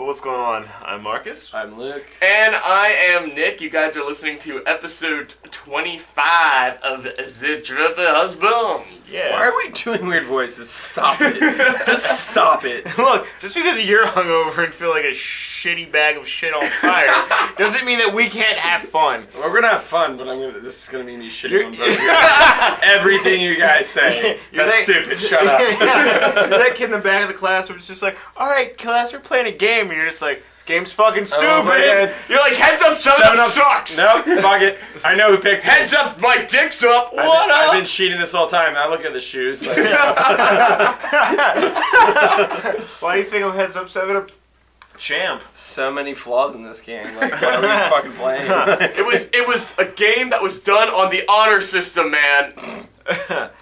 what's going on? I'm Marcus. I'm Luke. And I am Nick. You guys are listening to episode 25 of The Triple Husbands. Yes. Why are we doing weird voices? Stop it. Just stop it. Look, just because you're hungover and feel like a shitty bag of shit on fire doesn't mean that we can't have fun. We're gonna have fun, but this is gonna be me shitting on both everything you guys say. That's stupid. Shut up. You're that kid in the back of the class where it's just like, all right, class, we're playing a game, and you're just like, this game's fucking stupid. You're like, heads up, 7-Up sucks. Nope, fuck it. I know who picked me. Heads up, my dick's up. What up? I've been cheating this whole time. I look at the shoes. Like, Why do you think I'm heads up 7-Up? Champ. so many flaws in this game. Like, why are we fucking playing? It was a game that was done on the honor system, man.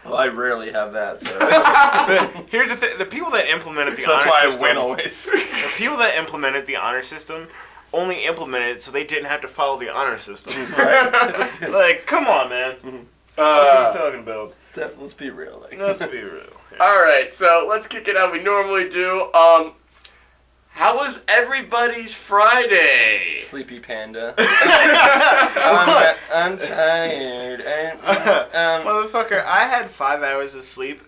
Well, I rarely have that, so. Here's the thing: the people that implemented the So that's honor why system, I win always. the people that implemented the honor system only implemented it so they didn't have to follow the honor system. Right? Like, come on, man. What are you talking about? Let's be real. Like. Let's be real. Yeah. All right, so let's kick it out. We normally do. How was everybody's Friday? Sleepy panda. I'm tired. Motherfucker, I had 5 hours of sleep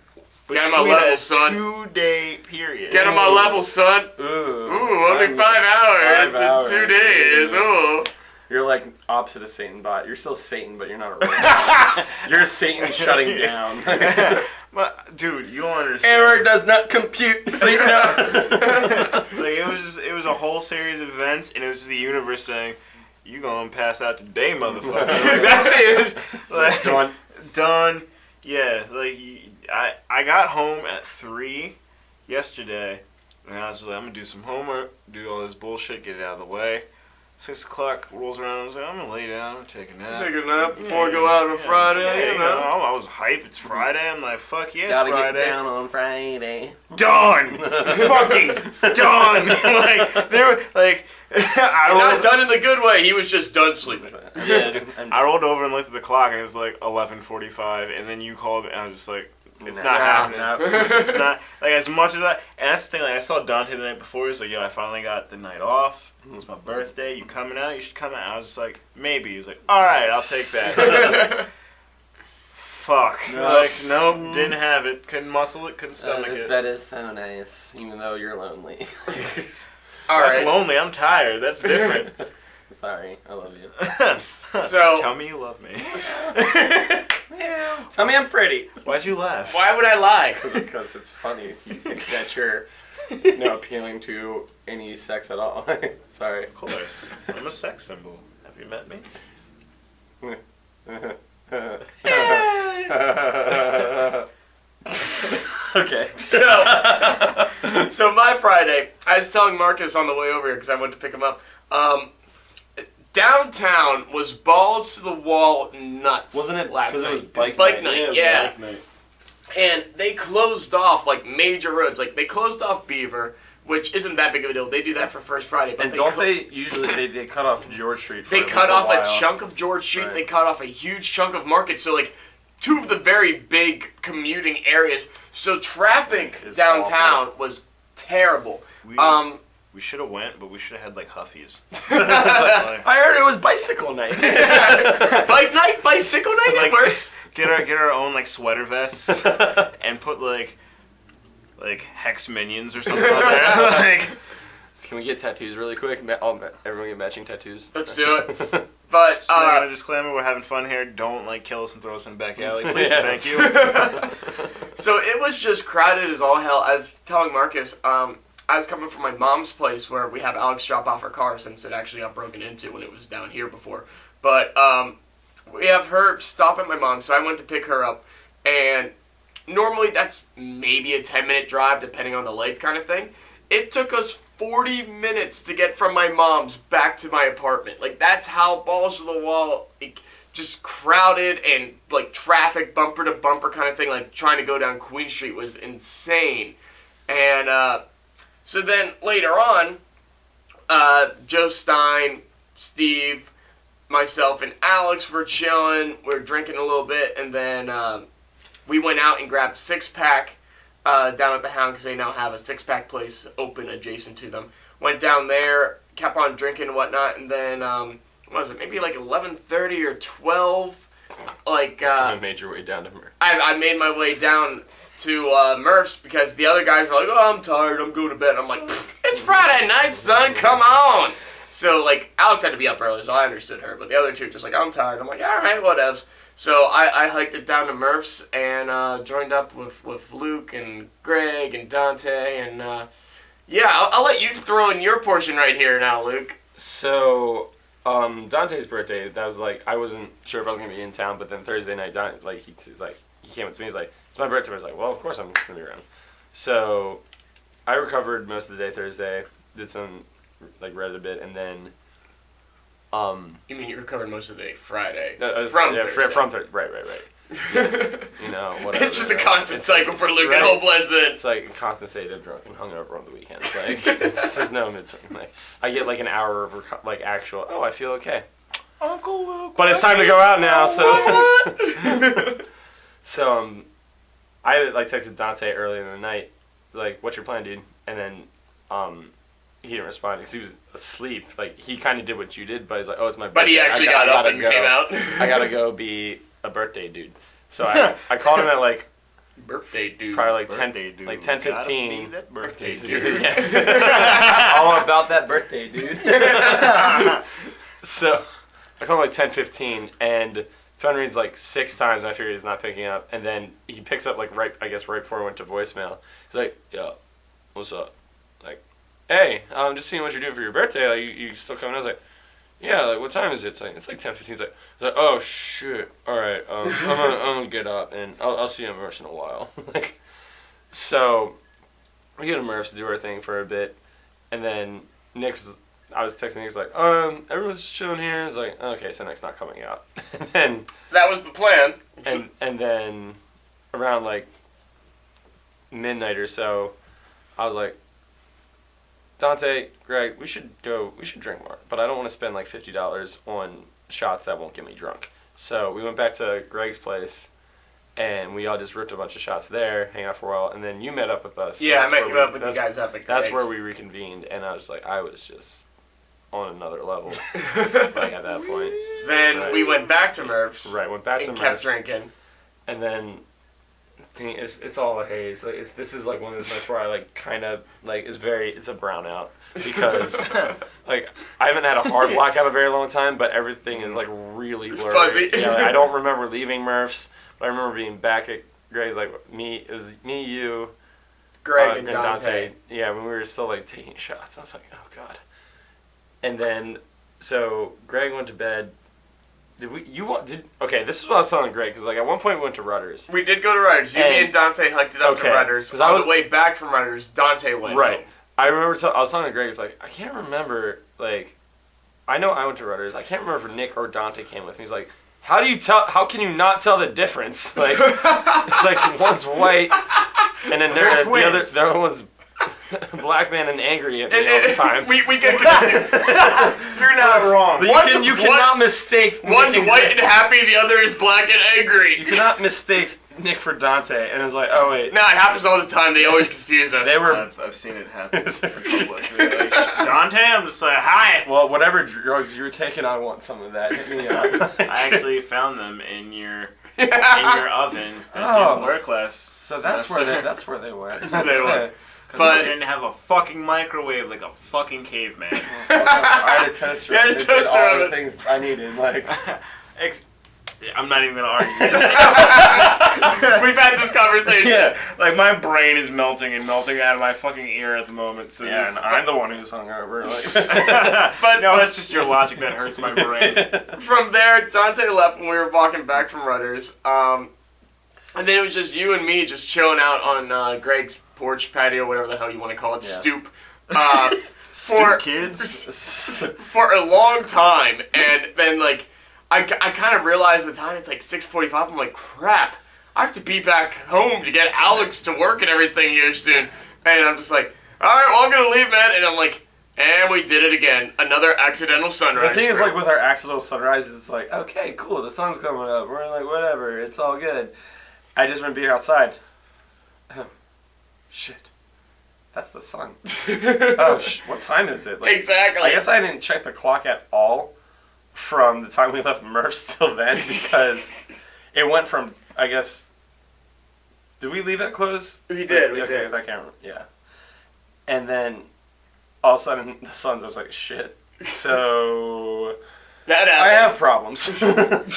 Get between on my level, a son. 2-day period. Get on my level, son. Ooh, Only 5 hours in 2 days. Ooh. You're like opposite of Satan bot. You're still Satan, but you're not a real. You're Satan shutting down. Dude, you don't understand. Error does not compute. Sleep now. Like, it was a whole series of events, and it was the universe saying, "You gonna pass out today, motherfucker." Like, that's it. Like, done. Yeah, like I got home at 3 yesterday, and I was like, I'm gonna do some homework, do all this bullshit, get it out of the way. 6 o'clock rolls around, I was like, I'm gonna lay down, I'm gonna take a nap. Take a nap before I go out on a Friday, Yeah, you know. I was hype, it's Friday, I'm like, fuck yeah, it's Gotta Friday. get down on Friday. Done! Fucking done! Like, they were, like, Not done in the good way, he was just done sleeping. Yeah, dude. I rolled over and looked at the clock, and it was like 11:45, and then you called, and I was just like, it's not happening. It's not, like, as much as and that's the thing, like, I saw Dante the night before, he was like, yo, I finally got the night off, it's my birthday, you coming out, you should come out. I was just like, maybe. He was like, alright, I'll take that. I was like, fuck. No. Like, nope, didn't have it, couldn't muscle it, couldn't stomach This it. bed is so nice, even though you're lonely. I'm lonely, I'm tired, that's different. Sorry, I love you. So- tell me you love me. Tell me I'm pretty. Why'd you laugh? Why would I lie? Because it's funny. You think that you're appealing to any sex at all. Sorry. Of course. I'm a sex symbol. Have you met me? Okay. So my Friday, I was telling Marcus on the way over here because I went to pick him up. Downtown was balls to the wall nuts. Wasn't it last night? it was bike night? Yeah. Bike night. And they closed off like major roads. Like they closed off Beaver, which isn't that big of a deal. They do that for First Friday. But And don't they usually they cut off George Street? They cut off a chunk of George Street. Right. They cut off a huge chunk of Market. So like 2 of the very big commuting areas. So traffic It's downtown was terrible. We should have went, but we should have had like Huffies. I heard it was bicycle night. Bike night, bicycle night, Like, it works. Get our own like sweater vests and put like hex minions or something on there. Like, Can we get tattoos really quick? Everyone get matching tattoos. Let's do it. But just a disclaimer: we're having fun here. Don't like kill us and throw us in the back alley, please. Yeah. Thank you. so it was just crowded as all hell. I was telling Marcus, I was coming from my mom's place where we have Alex drop off her car since it actually got broken into when it was down here before. But we have her stop at my mom's, so I went to pick her up. And normally that's maybe a 10-minute drive, depending on the lights kind of thing. It took us 40 minutes to get from my mom's back to my apartment. Like, that's how balls to the wall, just crowded and, like, traffic bumper to bumper kind of thing. Like, trying to go down Queen Street was insane. And, so then later on, Joe Stein, Steve, myself, and Alex were chilling. We were drinking a little bit, and then we went out and grabbed 6-pack down at the Hound because they now have a 6-pack place open adjacent to them. went down there, kept on drinking and whatnot, and then, what was it, maybe like 11:30 or 12, like, I made your way down to Murph. I made my way down to Murph's because the other guys were like, oh, I'm tired, I'm going to bed. I'm like, it's Friday night, son, come on. So, like, Alex had to be up early, so I understood her, but the other two were just like, I'm tired. I'm like, all right, whatevs. So I hiked it down to Murph's and joined up with Luke and Greg and Dante, and yeah, I'll let you throw in your portion right here now, Luke. So, Dante's birthday, that was like, I wasn't sure if I was going to be in town, but then Thursday night, he came up to me, he's like, it's my birthday. I was like, well, of course I'm going to be around. So, I recovered most of the day Thursday, did some, like, read a bit, and then, You mean you recovered most of the day Friday? From Thursday. Right. Yeah. You know, whatever. It's just a constant cycle for Luke. Right? It all blends in. It's like a constant state of drunk and hungover on the weekends. Like, there's no mid-swing. Like, I get like an hour of actual, I feel okay. Uncle Luke. But it's time to go out now, so. So, I like texted Dante early in the night, like, what's your plan, dude? And then, he didn't respond because he was asleep. Like, he kind of did what you did, but he's like, oh, it's my birthday. But he actually got up and came out. I gotta go be a birthday dude. So I called him at like birthday dude. Probably like birthday 10, dude. like 10:15. Gotta be that birthday dude. Yes. All about that birthday dude. So I called him like 10:15 and phone rings like 6 times. And I figured he's not picking up, and then he picks up like right before I went to voicemail. He's like, "Yo, what's up?" Like, "Hey, I'm just seeing what you're doing for your birthday. Like, you still coming?" I was like, "Yeah, like, what time is it?" It's like 10:15. He's like, "Oh shit! All right, I'm gonna get up and I'll see you in Murph's in a while." Like, so we get to Murph's to do our thing for a bit, and then I was texting Nick's like, everyone's just chilling here. It's like, okay, so Nick's not coming out. And then that was the plan. And then around like midnight or so, I was like, Dante, Greg, we should drink more, but I don't want to spend like $50 on shots that won't get me drunk. So we went back to Greg's place, and we all just ripped a bunch of shots there, hang out for a while, and then you met up with us. Yeah, I met you up with you guys up at Greg's. That's where we reconvened, and I was just on another level, like at that point. Then we went back to Murph's. Right, went back to Murph's. And kept drinking. And then it's all a haze. Like this is like one of those nights where I like kind of like it's a brownout because like I haven't had a hard blackout in a very long time, but everything is like really blurry. Fuzzy. Yeah, like, I don't remember leaving Murph's, but I remember being back at Greg's. Like it was me, you, Greg, and Dante. Yeah, when we were still like taking shots, I was like, oh god. And then so Greg went to bed. Okay, this is what I was telling Greg, because like at one point we went to Rutter's. We did go to Rutter's. Me and Dante hiked it up to Rutter's. Because on the way back from Rutter's, Dante went. Right. Home. I remember I was telling Greg, it's like, I can't remember, like, I know I went to Rutter's. I can't remember if Nick or Dante came with me. He's like, how can you not tell the difference? Like, it's like one's white, and then the other one's black man and angry at me all the time. We get confused. You're not wrong. You cannot mistake. One's white and happy, the other is black and angry. You cannot mistake Nick for Dante, and it's like, oh wait. No, it happens all the time. They always confuse us. I've seen it happen. Like, Dante, I'm just like, hi. Well, whatever drugs you were taking, I want some of that. Hit me up. I actually found them in your oven at gym work class. So that's where they went. They were. But I didn't have a fucking microwave like a fucking caveman. I had a toaster. You had a toaster. All the things I needed, like. I'm not even gonna argue. We've had this conversation. Yeah, like my brain is melting out of my fucking ear at the moment. So yeah, and I'm the one who's hungover. Like. But no, it's just your logic that hurts my brain. From there, Dante left when we were walking back from Rutter's. And then it was just you and me just chilling out on Greg's porch, patio, whatever the hell you want to call it, stoop. For kids. For a long time, and then like. I kind of realized the time, it's like 6:45, I'm like, crap, I have to be back home to get Alex to work and everything here soon. And I'm just like, alright, well, I'm going to leave, man. And I'm like, and we did it again. Another accidental sunrise. The thing is, like, with our accidental sunrises, it's like, okay, cool, the sun's coming up. We're like, whatever, it's all good. I just went being outside. Shit. That's the sun. Oh, what time is it? Like, exactly. I guess I didn't check the clock at all from the time we left Murph's till then because it went from, I guess, did we leave at close? We did. We okay, did. 'cause I can't remember. Yeah. And then all of a sudden the sun's up. I was like, shit. So That I happened. have problems. But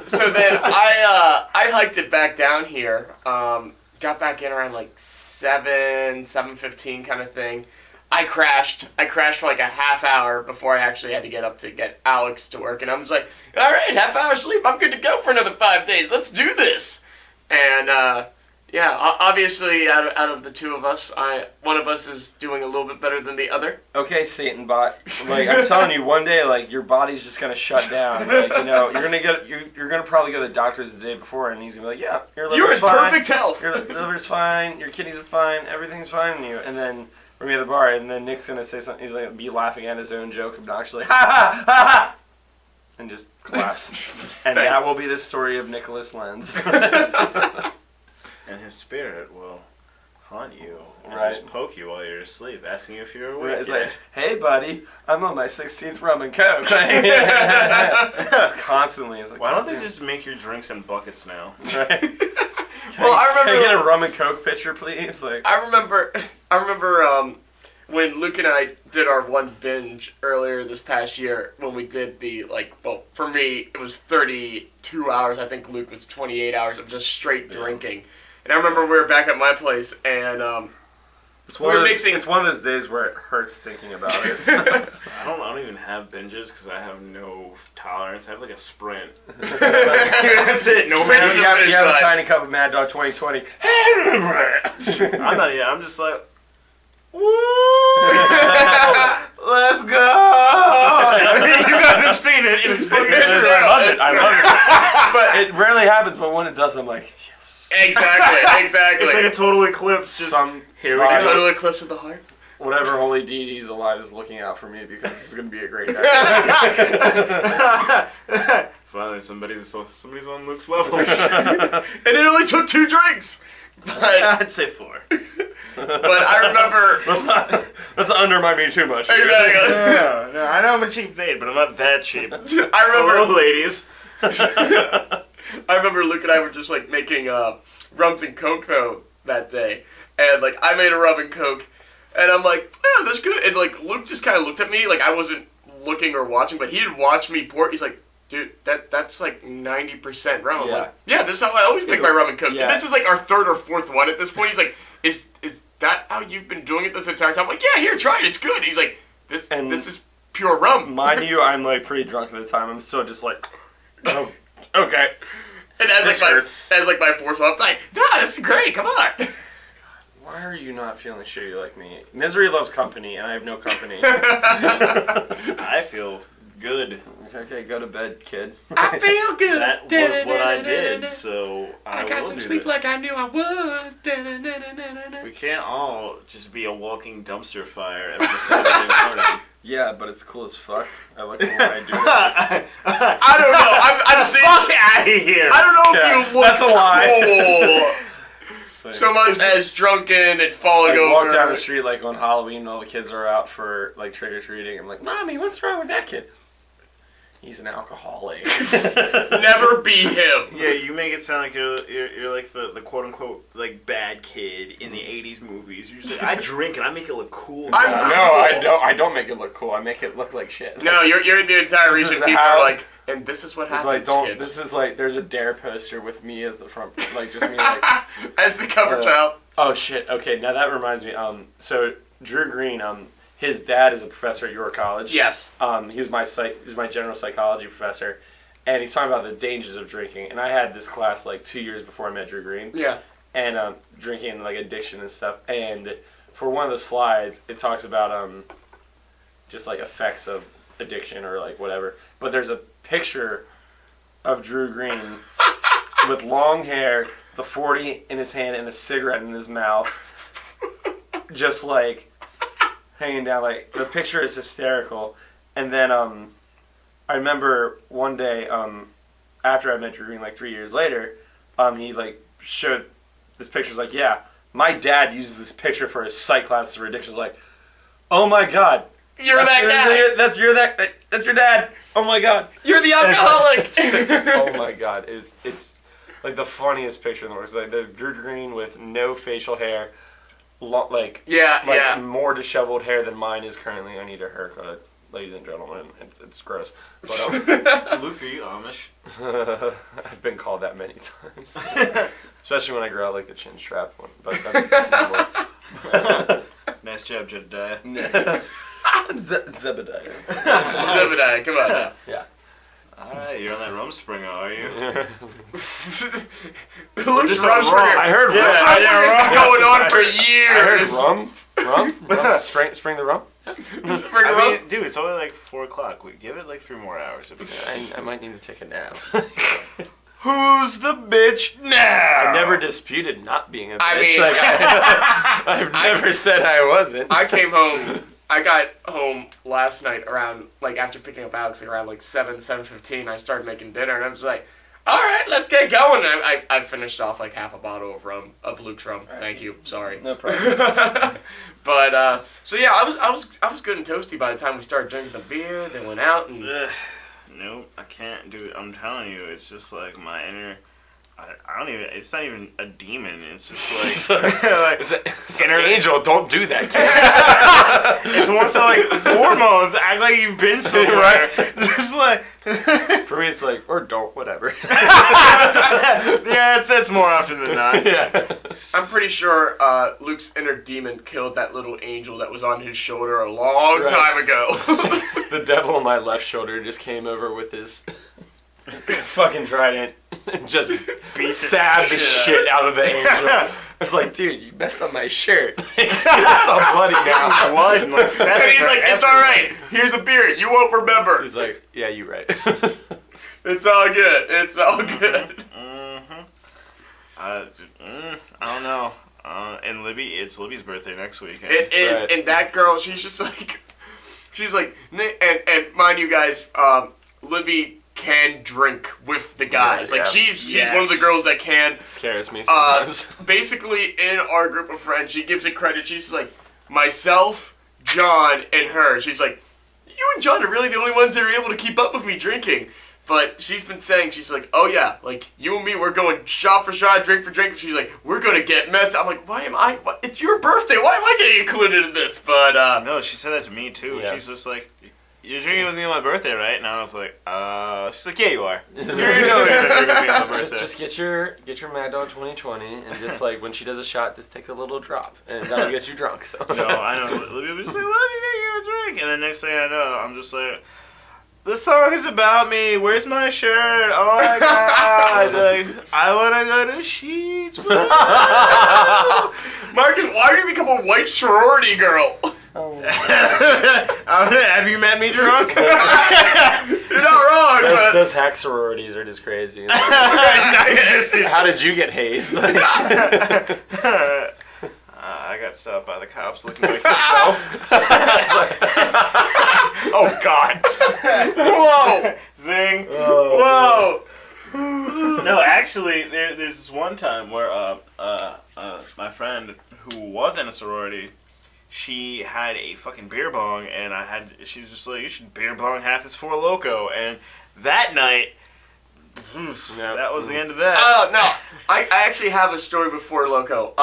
so then I hiked it back down here. Got back in around like 7:15 kind of thing. I crashed for like a half hour before I actually had to get up to get Alex to work, and I was like, all right, half hour sleep, I'm good to go for another 5 days. Let's do this. And yeah, obviously out of the two of us, one of us is doing a little bit better than the other. Okay, Satan bot. Like I'm telling you, one day, like your body's just gonna shut down. Like you're gonna probably go to the doctor's the day before, and he's gonna be like, yeah, your You're liver's in fine. perfect health. Your liver's fine. Your kidneys are fine. Everything's fine in you. And then we're gonna be at the bar, and then Nick's gonna say something. He's like be laughing at his own joke obnoxiously, ha ha ha ha, and just collapse. And that will be the story of Nicholas Lenz. And his spirit will haunt you and Right. just poke you while you're asleep, asking you if you're awake. Right, it's yet. like, hey buddy, I'm on my 16th rum and coke. It's constantly. It's like, Why don't they "God just make your drinks in buckets now? damn." Right? Well, I Can I remember. get a rum and coke pitcher, please? Like, I remember when Luke and I did our one binge earlier this past year when we did the, like, well, for me, it was 32 hours. I think Luke was 28 hours of just straight drinking. And I remember we were back at my place, and it's we were It's one of those days where it hurts thinking about it. I don't even have binges because I have no tolerance. I have like a sprint. That's it. No Sprint, matter you have a tiny cup of Mad Dog 2020. I'm not even. I'm just like, Let's go! you guys have seen it, and it's fucking I love it. I love it. But It rarely happens, but when it does, I'm like, yes. exactly. It's like a total eclipse. Just here we body- go. total eclipse of the heart. Whatever holy deity's alive is looking out for me because this is going to be a great night. Finally, somebody's on Luke's level. And it only took 2 drinks. But I'd say 4. I remember. Let's not undermine me too much. Exactly. No, I know I'm a cheap date, but I'm not that cheap. I remember. Hello, ladies. I remember Luke and I were just like making rums and coke though that day, and like I made a rum and coke, and I'm like, oh, that's good. And like Luke just kind of looked at me like I wasn't looking or watching, but he had watched me pour. He's like, dude, that's like 90% rum. I'm Yeah. like, yeah, this is how I always make my rum and coke. Yeah. And this is like our 3rd or 4th one at this point. He's like, is that how you've been doing it this entire time? I'm like, yeah, here, try it. It's good. He's like, this is pure rum. Mind you, I'm like pretty drunk at the time. I'm still just like, oh, okay. And as This like hurts. my 4th one, I'm like, no, this is great. Come on. Why are you not feeling shitty like me? Misery loves company, and I have no company. I feel good. Okay, go to bed, kid. I feel good. That was what I did, so I got will some do sleep that. like I knew I would. We can't all just be a walking dumpster fire every Saturday morning. Yeah, but it's cool as fuck. I like the way I do it. I don't know. I've seen. Fuck out of here. I don't know Yeah, if you look that's a lie. cool. So much as drunken and falling Like, over. walk down the street like on Halloween when all the kids are out for like trick or treating. I'm like, Mommy, what's wrong with that kid? He's an alcoholic. Never be him. Yeah, you make it sound like you're like the quote unquote like bad kid in the '80s movies. You're just like, I drink and I make it look cool. I'm No, cool. I don't make it look cool. I make it look like shit. No, you're the entire This reason is people how- are like, and this is what It's happens, like kids. This is like there's a Dare poster with me as the front, like just me like. As the cover child. Oh shit. Okay, now that reminds me. So Drew Green, his dad is a professor at York College. Yes. He was my general psychology professor, and he's talking about the dangers of drinking. And I had this class like 2 years before I met Drew Green. Yeah. And drinking and like addiction and stuff. And for one of the slides, it talks about just like effects of addiction or like whatever. But there's a picture of Drew Green with long hair, the 40 in his hand, and a cigarette in his mouth, just like hanging down. Like the picture is hysterical. And then I remember one day after I met Drew Green, like 3 years later, he like showed this picture's like, yeah, My dad uses this picture for his psych class. It's ridiculous. Like, oh my god, You're that guy. That's your dad. Oh my god, You're the alcoholic. oh my god, it's like the funniest picture in the world. It's like there's Drew Green with no facial hair, more disheveled hair than mine is currently. I need a haircut, ladies and gentlemen. It's gross. But Luke, are you Amish? I've been called that many times, especially when I grow out like the chin strap one. But that's normal. Nice job, Jedediah. Zebediah. Zebediah, come on now. Yeah. Alright, you're on that rum springer, are you? Luke's Just rum a springer. I heard Luke's rum. rum springer's been going on for years. I heard rum. Spring the rum. I mean, dude, it's only like 4 o'clock. We give it like 3 more hours. I might need to take a nap. Who's the bitch now? I never disputed not being a bitch. I mean, I've never said I wasn't. I came home. I got home last night around, like, after picking up Alex, like, around, like, 7:15. I started making dinner, and I was like, all right, let's get going. And I finished off, like, half a bottle of Luke's rum. Thank you. Sorry. No problem. But, so, yeah, I was good and toasty by the time we started drinking the beer. Then went out and... Nope, I can't do it. I'm telling you, it's just, like, my inner... I don't even. It's not even a demon. It's just like, it's an angel. Don't do that, kid. It's more so like hormones. Act like you've been somewhere. Right. Just like. For me, it's like, or don't, whatever. Yeah, it's more often than not. Yeah. I'm pretty sure Luke's inner demon killed that little angel that was on his shoulder a long time ago. The devil on my left shoulder just came over with his fucking trident and just stabbed the shit out of the angel. It's like, dude, you messed up my shirt. It's all bloody now. Blood and like feathers. And he's like, it's alright. Here's a beer. You won't remember. He's like, yeah, you're right. It's all good. It's all good. I don't know. And Libby, it's Libby's birthday next weekend. It is, and that girl, she's like, and mind you guys, Libby can drink with the guys. Yeah, like she's one of the girls that can. It scares me sometimes. Basically, in our group of friends, she gives it credit. She's like, myself, John, and her. She's like, you and John are really the only ones that are able to keep up with me drinking. But she's been saying, she's like, oh yeah, like, you and me, we're going shot for shot, drink for drink. She's like, we're going to get messed up. I'm like, why am I? It's your birthday. Why am I getting included in this? But, no, she said that to me, too. Yeah. She's just like, you're drinking with me on my birthday, right? And I was like, she's like, yeah, you are. You're totally drinking with me on my birthday. Just get your Mad Dog 2020, and just like when she does a shot, just take a little drop, and that'll get you drunk. So. No, I know. Libby was just like, well, you get a drink. And then next thing I know, I'm just like, this song is about me. Where's my shirt? Oh my god. Like, I want to go to Sheets. Marcus, why did you become a white sorority girl? Oh. Have you met me drunk? You're not wrong, but... Those hack sororities are just crazy. How did you get hazed? I got stopped by the cops looking like yourself. Oh, God. Whoa. Zing. Oh, whoa. No, actually, there's this one time where my friend who was in a sorority, she had a fucking beer bong, and she's just like, you should beer bong half this Four Loko, and that night, that was the end of that. Oh, no. I actually have a story before Loco.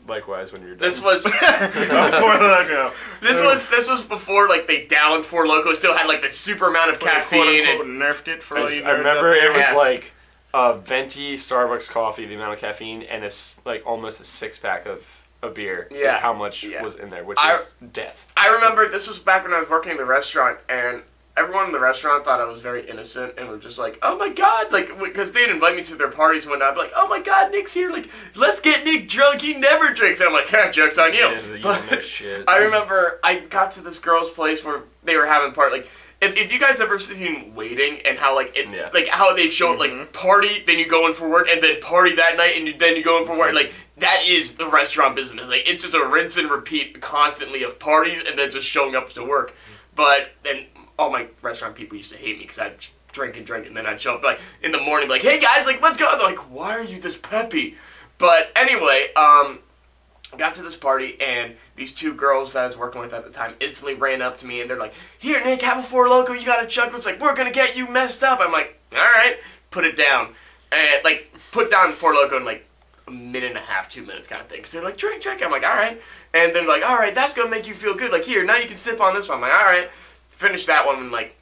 Likewise, when you're done. This was... Four Loko. This was before, like, they downed Four Loko, still had, like, the super amount of caffeine. And nerfed it for all you nerds I remember out there. it was Yeah. like a venti Starbucks coffee, the amount of caffeine, and like almost a 6-pack of beer. Yeah. Is how much Yeah. was in there, which is death. I remember this was back when I was working in the restaurant, and everyone in the restaurant thought I was very innocent and were just like, oh my god, like, because they'd invite me to their parties and whatnot, like, oh my god, Nick's here, like, let's get Nick drunk, he never drinks. And I'm like, joke's on you. You don't know shit. I remember I got to this girl's place where they were having like, if you guys ever seen Waiting and how like like how they show like party, then you go in for work, and then party that night, and then you go in for work, like that is the restaurant business. Like it's just a rinse and repeat constantly of parties and then just showing up to work. But then all my restaurant people used to hate me because I'd drink, and then I'd show up like in the morning, like, hey guys, like let's go. And they're like, why are you this peppy? But anyway, got to this party, and these two girls that I was working with at the time instantly ran up to me, and they're like, "Here, Nick, have a Four Loko. You gotta chug." It's like, "We're gonna get you messed up." I'm like, "All right." Put it down, and like put down Four Loko in like a minute and a half, 2 minutes kind of thing. Cause they're like, "Drink." I'm like, "All right." And then like, "All right, that's gonna make you feel good. Like, here, now you can sip on this one." I'm like, "All right." Finish that one in like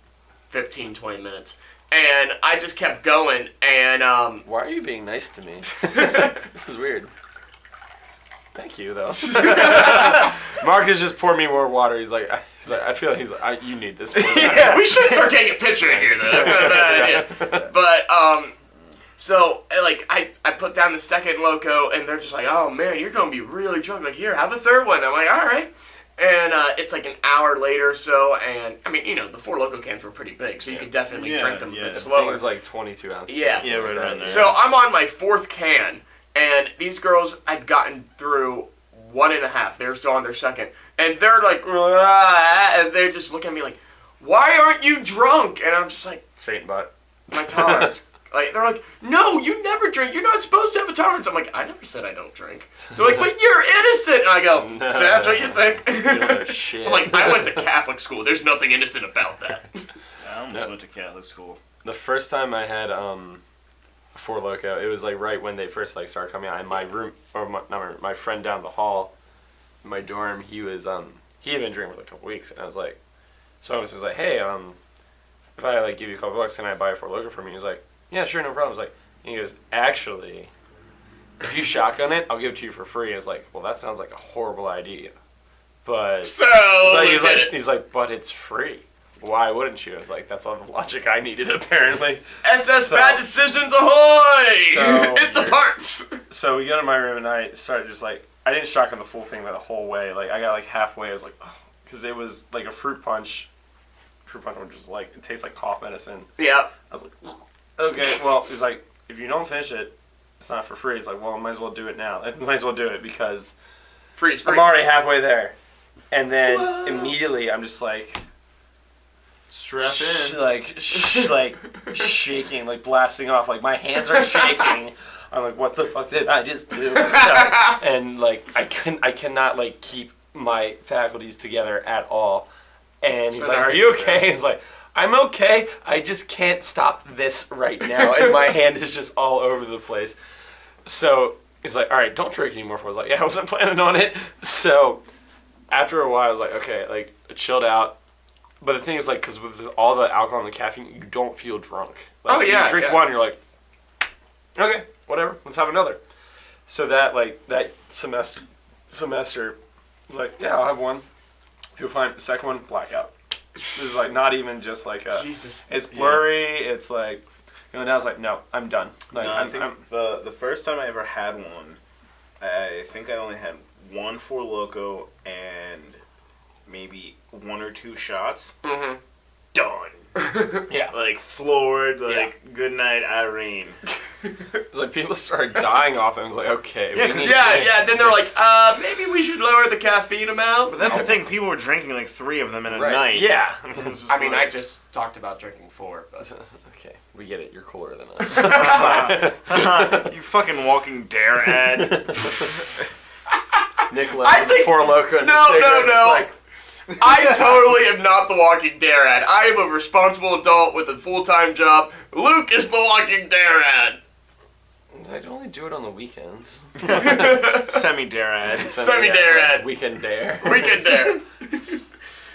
15, 20 minutes. And I just kept going, and Why are you being nice to me? This is weird. Thank you, though. Marcus just poured me more water. He's like, I feel like you need this more. Yeah, we should start taking a picture in here, though. That's not a bad idea. But, so, like, I put down the second Loco, and they're just like, "Oh, man, you're going to be really drunk. Like, here, have a third one." I'm like, "All right." And it's like an hour later or so, and, I mean, you know, the Four Loko cans were pretty big, so you could definitely drink them a bit The slower. thing was like 22 ounces. Yeah. Yeah, right around there. So I'm on my fourth can, and these girls had gotten through 1.5. They were still on their second. And they're like, "Ah," and they're just looking at me like, "Why aren't you drunk?" And I'm just like, Satan butt. "My tolerance." Like, they're like, "No, you never drink. You're not supposed to have a tolerance." I'm like, "I never said I don't drink." They're like, "But you're innocent." And I go, "So that's what you think?" Oh, shit. I'm like, "I went to Catholic school. There's nothing innocent about that." I almost went to Catholic school. The first time I had Four Loko, it was like right when they first like started coming out, and my room, or my friend down the hall, in my dorm, he was he had been drinking for like a couple weeks, and I was like, so I was just like, "Hey, if I like give you a couple bucks, can I buy a Four Loko from you?" He was like, "Yeah, sure, no problem." I was like, and he goes, "Actually, if you shotgun it, I'll give it to you for free." I was like, "Well, that sounds like a horrible idea," but So, he's like, "But it's free. Why wouldn't you?" I was like, "That's all the logic I needed, apparently." SS Bad Decisions ahoy! So Hit the parts! So we go to my room, and I started just like, I didn't shotgun the full thing the whole way. Like, I got like halfway. I was like, oh, because it was like a fruit punch. Fruit punch, which is like, it tastes like cough medicine. Yeah. I was like, okay, well, he's like, if you don't finish it, it's not for free. It's like, well, I might as well do it now. I might as well do it because Freeze, free. I'm already halfway there. And then immediately I'm just like, Strap in. like shaking, like blasting off. Like my hands are shaking. I'm like, what the fuck did I just do? And like I cannot like keep my faculties together at all. And he's like, "Are you okay?" He's like, "I'm okay. I just can't stop this right now." And my hand is just all over the place. So he's like, "All right, don't drink anymore." I was like, "Yeah, I wasn't planning on it." So after a while, I was like, okay, like I chilled out. But the thing is, like, because with all the alcohol and the caffeine, you don't feel drunk. Like, Oh, yeah, you drink one, you're like, okay, whatever, let's have another. So that semester was like, yeah, I'll have one. Feel fine. The second one, blackout. This is like not even just like a. Jesus. It's blurry. Yeah. It's like, and I was like, no, I'm done. Like, No, I think the first time I ever had one, I think I only had one Four Loko and maybe 1 or 2 shots. Mm-hmm. Done. Yeah. Like floored. Like good night, Irene. It's like people started dying off it. I was like, okay. Yeah, we need Yeah. Then they're like, maybe we should lower the caffeine amount. But that's the thing. People were drinking like 3 of them in a Right. night. Yeah. It's just I mean, like- I just talked about drinking 4, but Okay, we get it. You're cooler than us. You fucking Walking Dare ad. Nick I left think- Four Loko and No. Like, I totally am not the Walking Dare ad. I am a responsible adult with a full-time job. Luke is the Walking Dare ad. I'd only do it on the weekends. Semi-dare ad. Semi-dare ad. Weekend dare. Weekend Dare.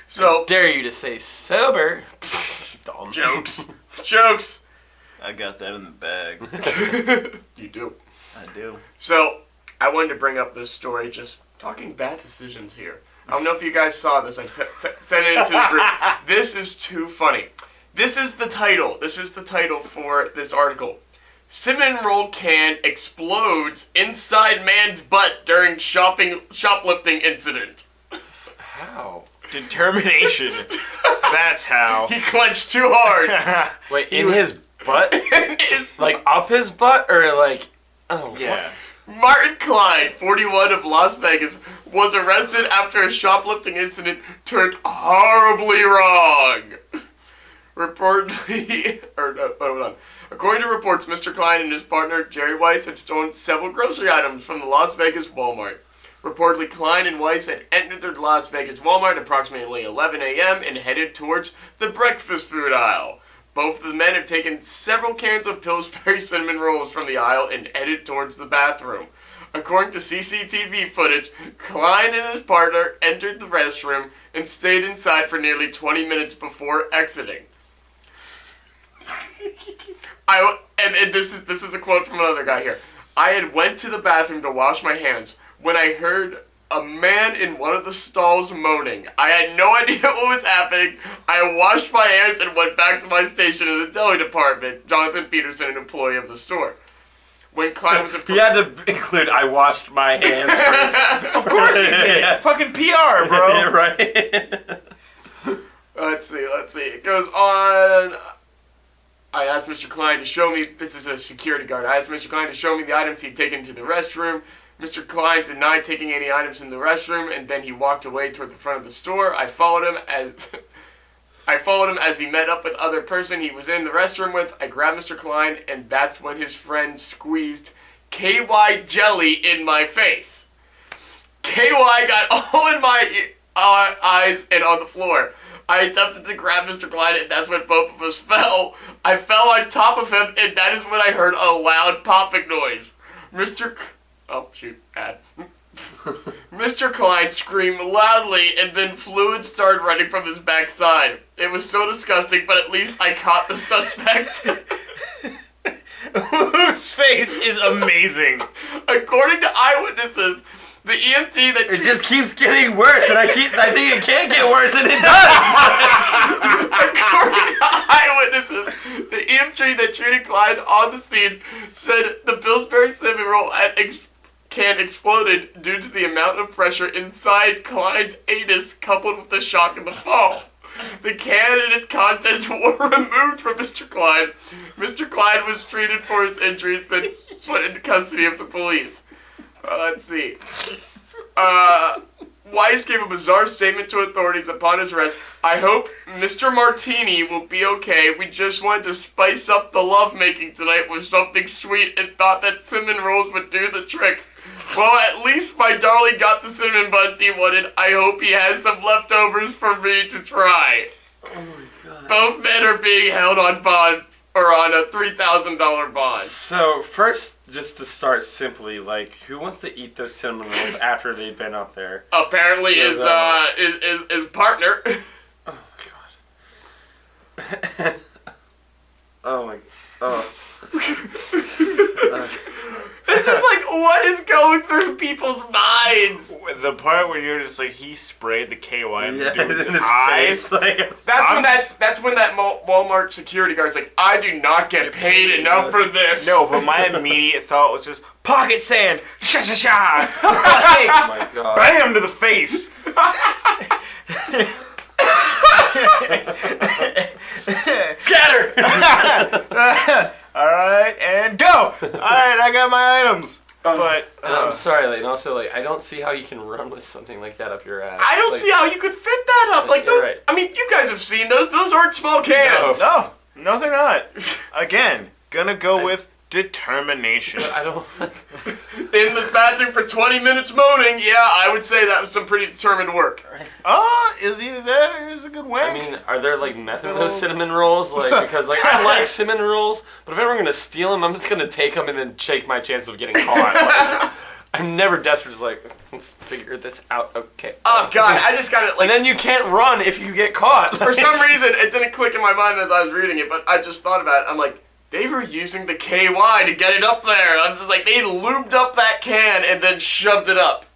So, Dare you to say sober. Dumb. jokes. I got that in the bag. You do. I do. So, I wanted to bring up this story, just talking bad decisions here. I don't know if you guys saw this. I sent it into the group. This is too funny. This is the title. This is the title for this article. Cinnamon roll can explodes inside man's butt during shoplifting incident. How? Determination. That's how. He clenched too hard. Wait, in his butt? Like up his butt or like? Oh Yeah. Martin Klein, 41 of Las Vegas, was arrested after a shoplifting incident turned horribly wrong. According to reports, Mr. Klein and his partner, Jerry Weiss, had stolen several grocery items from the Las Vegas Walmart. Reportedly, Klein and Weiss had entered the Las Vegas Walmart at approximately 11 a.m. and headed towards the breakfast food aisle. Both of the men have taken several cans of Pillsbury cinnamon rolls from the aisle and headed towards the bathroom. According to CCTV footage, Klein and his partner entered the restroom and stayed inside for nearly 20 minutes before exiting. And this is a quote from another guy here. I had went to the bathroom to wash my hands when I heard a man in one of the stalls moaning. I had no idea what was happening. I washed my hands and went back to my station in the deli department. Jonathan Peterson, an employee of the store. When Klein was He had to include, I washed my hands first. Of course he did. Fucking PR, bro. Yeah, right. Let's see. It goes on. I asked Mr. Klein to show me, this is a security guard, I asked Mr. Klein to show me the items he'd taken to the restroom. Mr. Klein denied taking any items in the restroom, and then he walked away toward the front of the store. I followed him as he met up with other person he was in the restroom with. I grabbed Mr. Klein, and that's when his friend squeezed KY jelly in my face. KY got all in my eyes and on the floor. I attempted to grab Mr. Klein, and that's when both of us fell. I fell on top of him, and that is when I heard a loud popping noise. Mr. Klein screamed loudly, and then fluid started running from his backside. It was so disgusting, but at least I caught the suspect. Luke's face is amazing. According to eyewitnesses, the EMT that It just keeps getting worse, and I think it can't get worse, and it does. According to eyewitnesses, the EMT that treated Klein on the scene said the Pillsbury cinnamon roll can exploded due to the amount of pressure inside Klein's anus coupled with the shock of the fall. The can and its contents were removed from Mr. Klein. Mr. Klein was treated for his injuries, then put into custody of the police. Let's see. Weiss gave a bizarre statement to authorities upon his arrest. I hope Mr. Martini will be okay. We just wanted to spice up the lovemaking tonight with something sweet and thought that cinnamon rolls would do the trick. Well, at least my darling got the cinnamon buns he wanted. I hope he has some leftovers for me to try. Oh my god. Both men are being held on bond, or on a $3,000 bond. So, first, just to start simply, like, who wants to eat those cinnamon rolls after they've been up there? Apparently his partner. Oh god. Oh my. Oh. This is like, what is going through people's minds? The part where you're just like, he sprayed the KY in the dude's in his eyes. face. Like, That's when that Walmart security guard's like, I do not get paid enough for this. No, but my immediate thought was just, pocket sand, sha-sha-sha. oh my god. Bam to the face. Scatter! Alright, and go! Alright, I got my items. But I'm sorry, like, and also, like, I don't see how you can run with something like that up your ass. I don't see how you could fit that up. Like, you're right. I mean, you guys have seen those. Those aren't small cans. no, they're not. Again, gonna go with determination. I don't. In the bathroom for 20 minutes moaning, yeah, I would say that was some pretty determined work. Is either that or is a good wank. I mean, are there, like, meth in those cinnamon rolls? Like, because, like, I like cinnamon rolls, but if ever I'm gonna steal them, I'm just gonna take them and then take my chance of getting caught. Like, I'm never desperate, just like, let's figure this out, okay. Oh, God, I just got it, like... And then you can't run if you get caught. For some reason, it didn't click in my mind as I was reading it, but I just thought about it. I'm like, they were using the KY to get it up there. I'm just like, they lubed up that can and then shoved it up.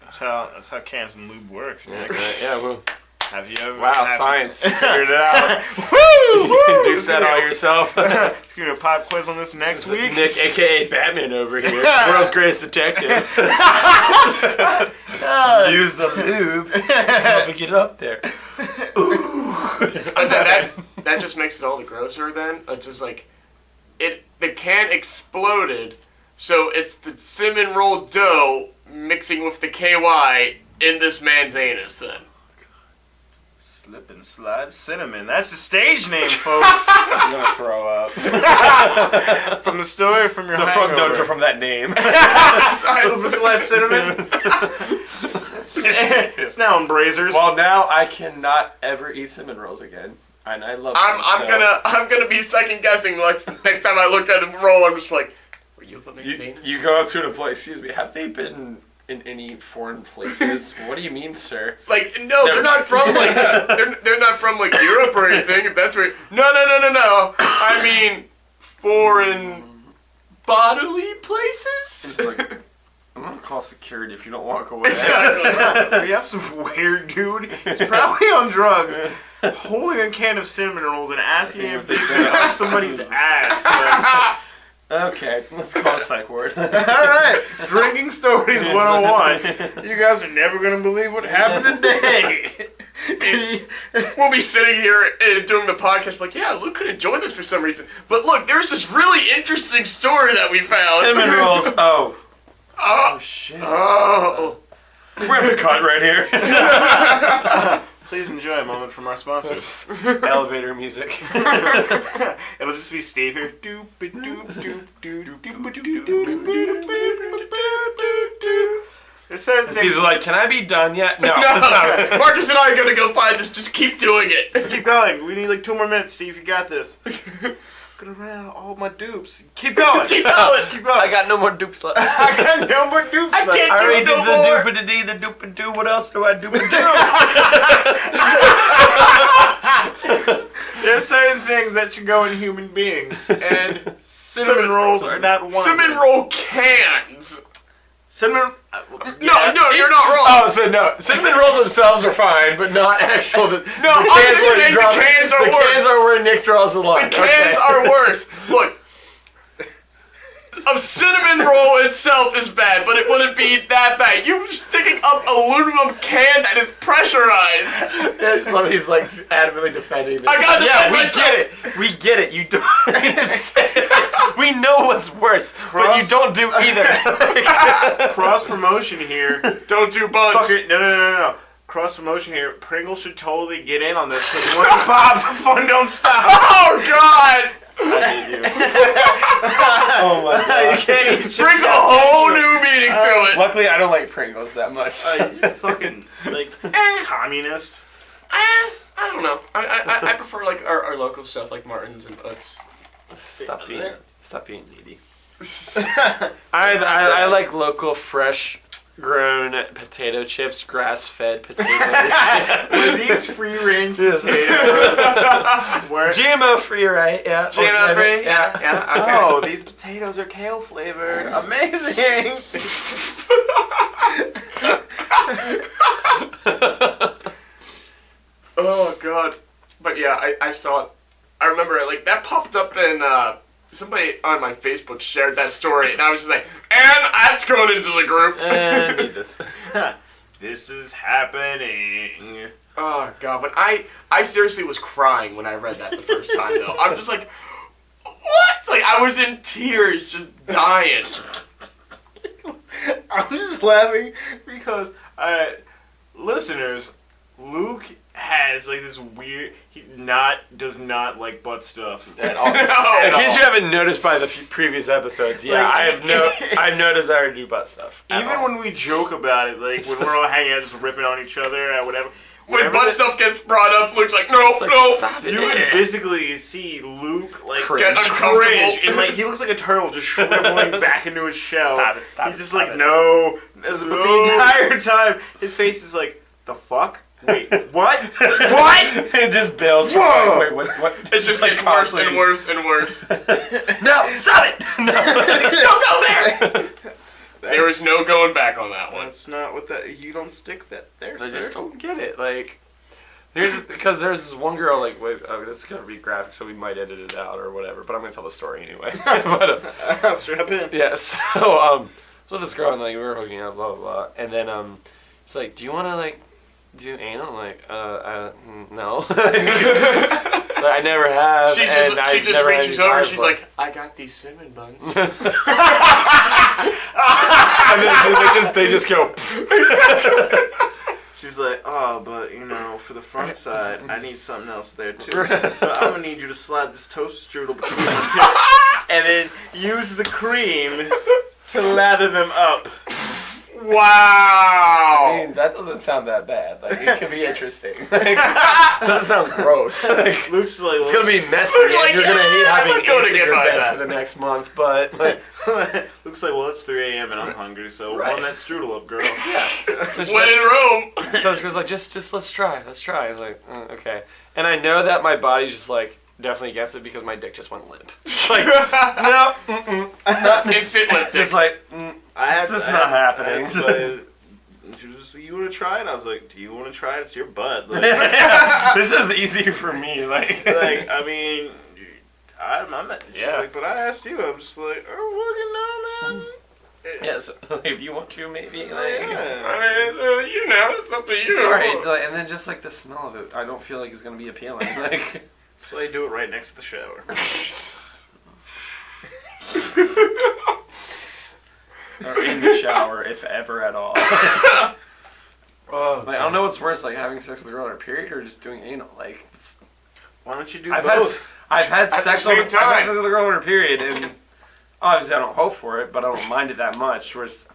That's how cans and lube work. Yeah, well, Have you ever? wow, science. You figured it out. You can do that all yourself. Doing a pop quiz on this next week. Nick, a.k.a. Batman over here. World's greatest detective. Use the lube to help me get up there. Ooh. And then that just makes it all the grosser then. It's just like, the can exploded, so it's the cinnamon roll dough mixing with the KY in this man's anus then. Slip and slide cinnamon. That's the stage name, folks. I'm gonna throw up. From the story or from your hangover? From that name. Slip and slide cinnamon. It's now in Brazers. Well, now I cannot ever eat cinnamon rolls again, and I love them. I'm gonna be second guessing next time I look at a roll. I'm just like, were you from You go up to it and play. Excuse me, have they been in any foreign places? What do you mean, sir? Like, no, they're not from like they're not from like Europe or anything. If that's right. No. I mean, foreign bodily places. It's like, I'm gonna call security if you don't walk away. Exactly. We have some weird dude. He's probably on drugs, holding a can of cinnamon rolls and asking if they can have somebody's ass. Okay, let's call a psych ward. All right, drinking stories 101. You guys are never gonna believe what happened today. We'll be sitting here doing the podcast like, yeah, Luke couldn't join us for some reason. But look, there's this really interesting story that we found. Cinnamon rolls. Oh shit. Oh. We're gonna cut right here. Please enjoy a moment from our sponsors. Elevator music. It'll just be Steve here. There's certain things. He's like, can I be done yet? No, that's not it. Marcus and I are gonna go find this. Just keep doing it. Just keep going. We need like 2 more minutes. See if you got this. I'm gonna run out of all my dupes. Keep going. Keep going. Keep going. I got no more dupes left. I got no more dupes left. I already did the doop-a-dee, the doop-a-doo. What else do I do? There's certain things that should go in human beings, and cinnamon rolls are not one cinnamon of them. roll cans. Cinnamon. No, you're not wrong. Oh, so no. Cinnamon rolls themselves are fine, but not actual. No, I'm just saying the cans are worse. The cans are where Nick draws the line. The cans are worse. Look, a cinnamon roll itself is bad, but it wouldn't be that bad. You're sticking up aluminum can that is pressurized. Yeah, somebody's like adamantly defending this. I gotta defend myself. We get it. You don't. We know what's worse, but you don't do either. Cross promotion here. Don't do buns. Fuck it. No. Cross promotion here. Pringles should totally get in on this because once it pops, the fun don't stop. Oh God! I hate you. Oh my God! You can't eat chips. Brings a whole new meaning to it. Luckily, I don't like Pringles that much. You fucking like communist. I don't know. I prefer like our local stuff like Martin's and Utz. Stop being needy. I like local fresh grown potato chips, grass-fed potatoes. Were these free-range potatoes? GMO free, right? Yeah. GMO free? Yeah. Okay. Oh, these potatoes are kale flavored. Amazing. Oh God. But yeah, I saw it. I remember it, like that popped up in somebody on my Facebook shared that story, and I was just like, and that's going into the group. I need this. This is happening. Oh God, but I seriously was crying when I read that the first time though. I'm just like, what? Like I was in tears, just dying. I was just laughing because, listeners, Luke has like this weird. He does not like butt stuff at all. No. In case you haven't noticed by the previous episodes, yeah, Like, I have no desire to do butt stuff. Even when we joke about it, like when we're all hanging out, just ripping on each other or whatever. When butt stuff gets brought up, Luke's like, no. You would physically see Luke like get uncomfortable, and like he looks like a turtle just shriveling back into his shell. Stop He's it, just stop like it. no. But the entire time, his face is like, the fuck. Wait, what? What? It just builds. Whoa! Wait, what? It's just like worse and worse and worse. No, stop it! No. Don't go there! There is no going back on that one. That's not what that. You don't stick that there, I sir. just don't get it. Like, because there's this one girl. Like, wait, this is gonna be graphic, so we might edit it out or whatever. But I'm gonna tell the story anyway. But, strap in. yeah. So this girl and like we were hooking up, blah blah blah, and then it's like, do you want to like do anal? I'm like, no. Like, I never have. She just reaches over and she's like, I got these cinnamon buns. And then they just go. She's like, oh, but, you know, for the front side, I need something else there, too. So I'm going to need you to slide this toast strudel between the tips and then use the cream to lather them up. Wow. I mean, that doesn't sound that bad. Like, it could be interesting. Like, doesn't sound gross. Like, Luke's like, it's going to be messy, Luke's and like, you're going to hate having I'm gonna ants in get your by bed that. for the next month, but, like... Luke's like, well, it's 3 a.m. and I'm hungry, so Right. warm that strudel up, girl. Yeah. So she's When in Rome. So she was like, just let's try. I was like, okay. And I know that my body's just like definitely gets it because my dick just went limp. Just like, no, Instant lip just dick. like, This is not happening. She was just like, you want to try it? I was like, do you want to try it? It's your butt. Like, this is easy for me. Like I mean, I'm she's Yeah. like, but I asked you. I'm just like, oh, fucking no, man. yes, if you want to, maybe. Like, Yeah. You know, it's up to you. sorry, like, and then just like the smell of it, I don't feel like it's gonna be appealing. Like, That's why I do it right next to the shower. or in the shower, if ever at all. Like, I don't know what's worse, like having sex with a girl on her period or just doing anal. Like, it's, Why don't you do I've both? had the sex same I've had time. sex with a girl on her period, and obviously I don't hope for it, but I don't mind it that much. Whereas,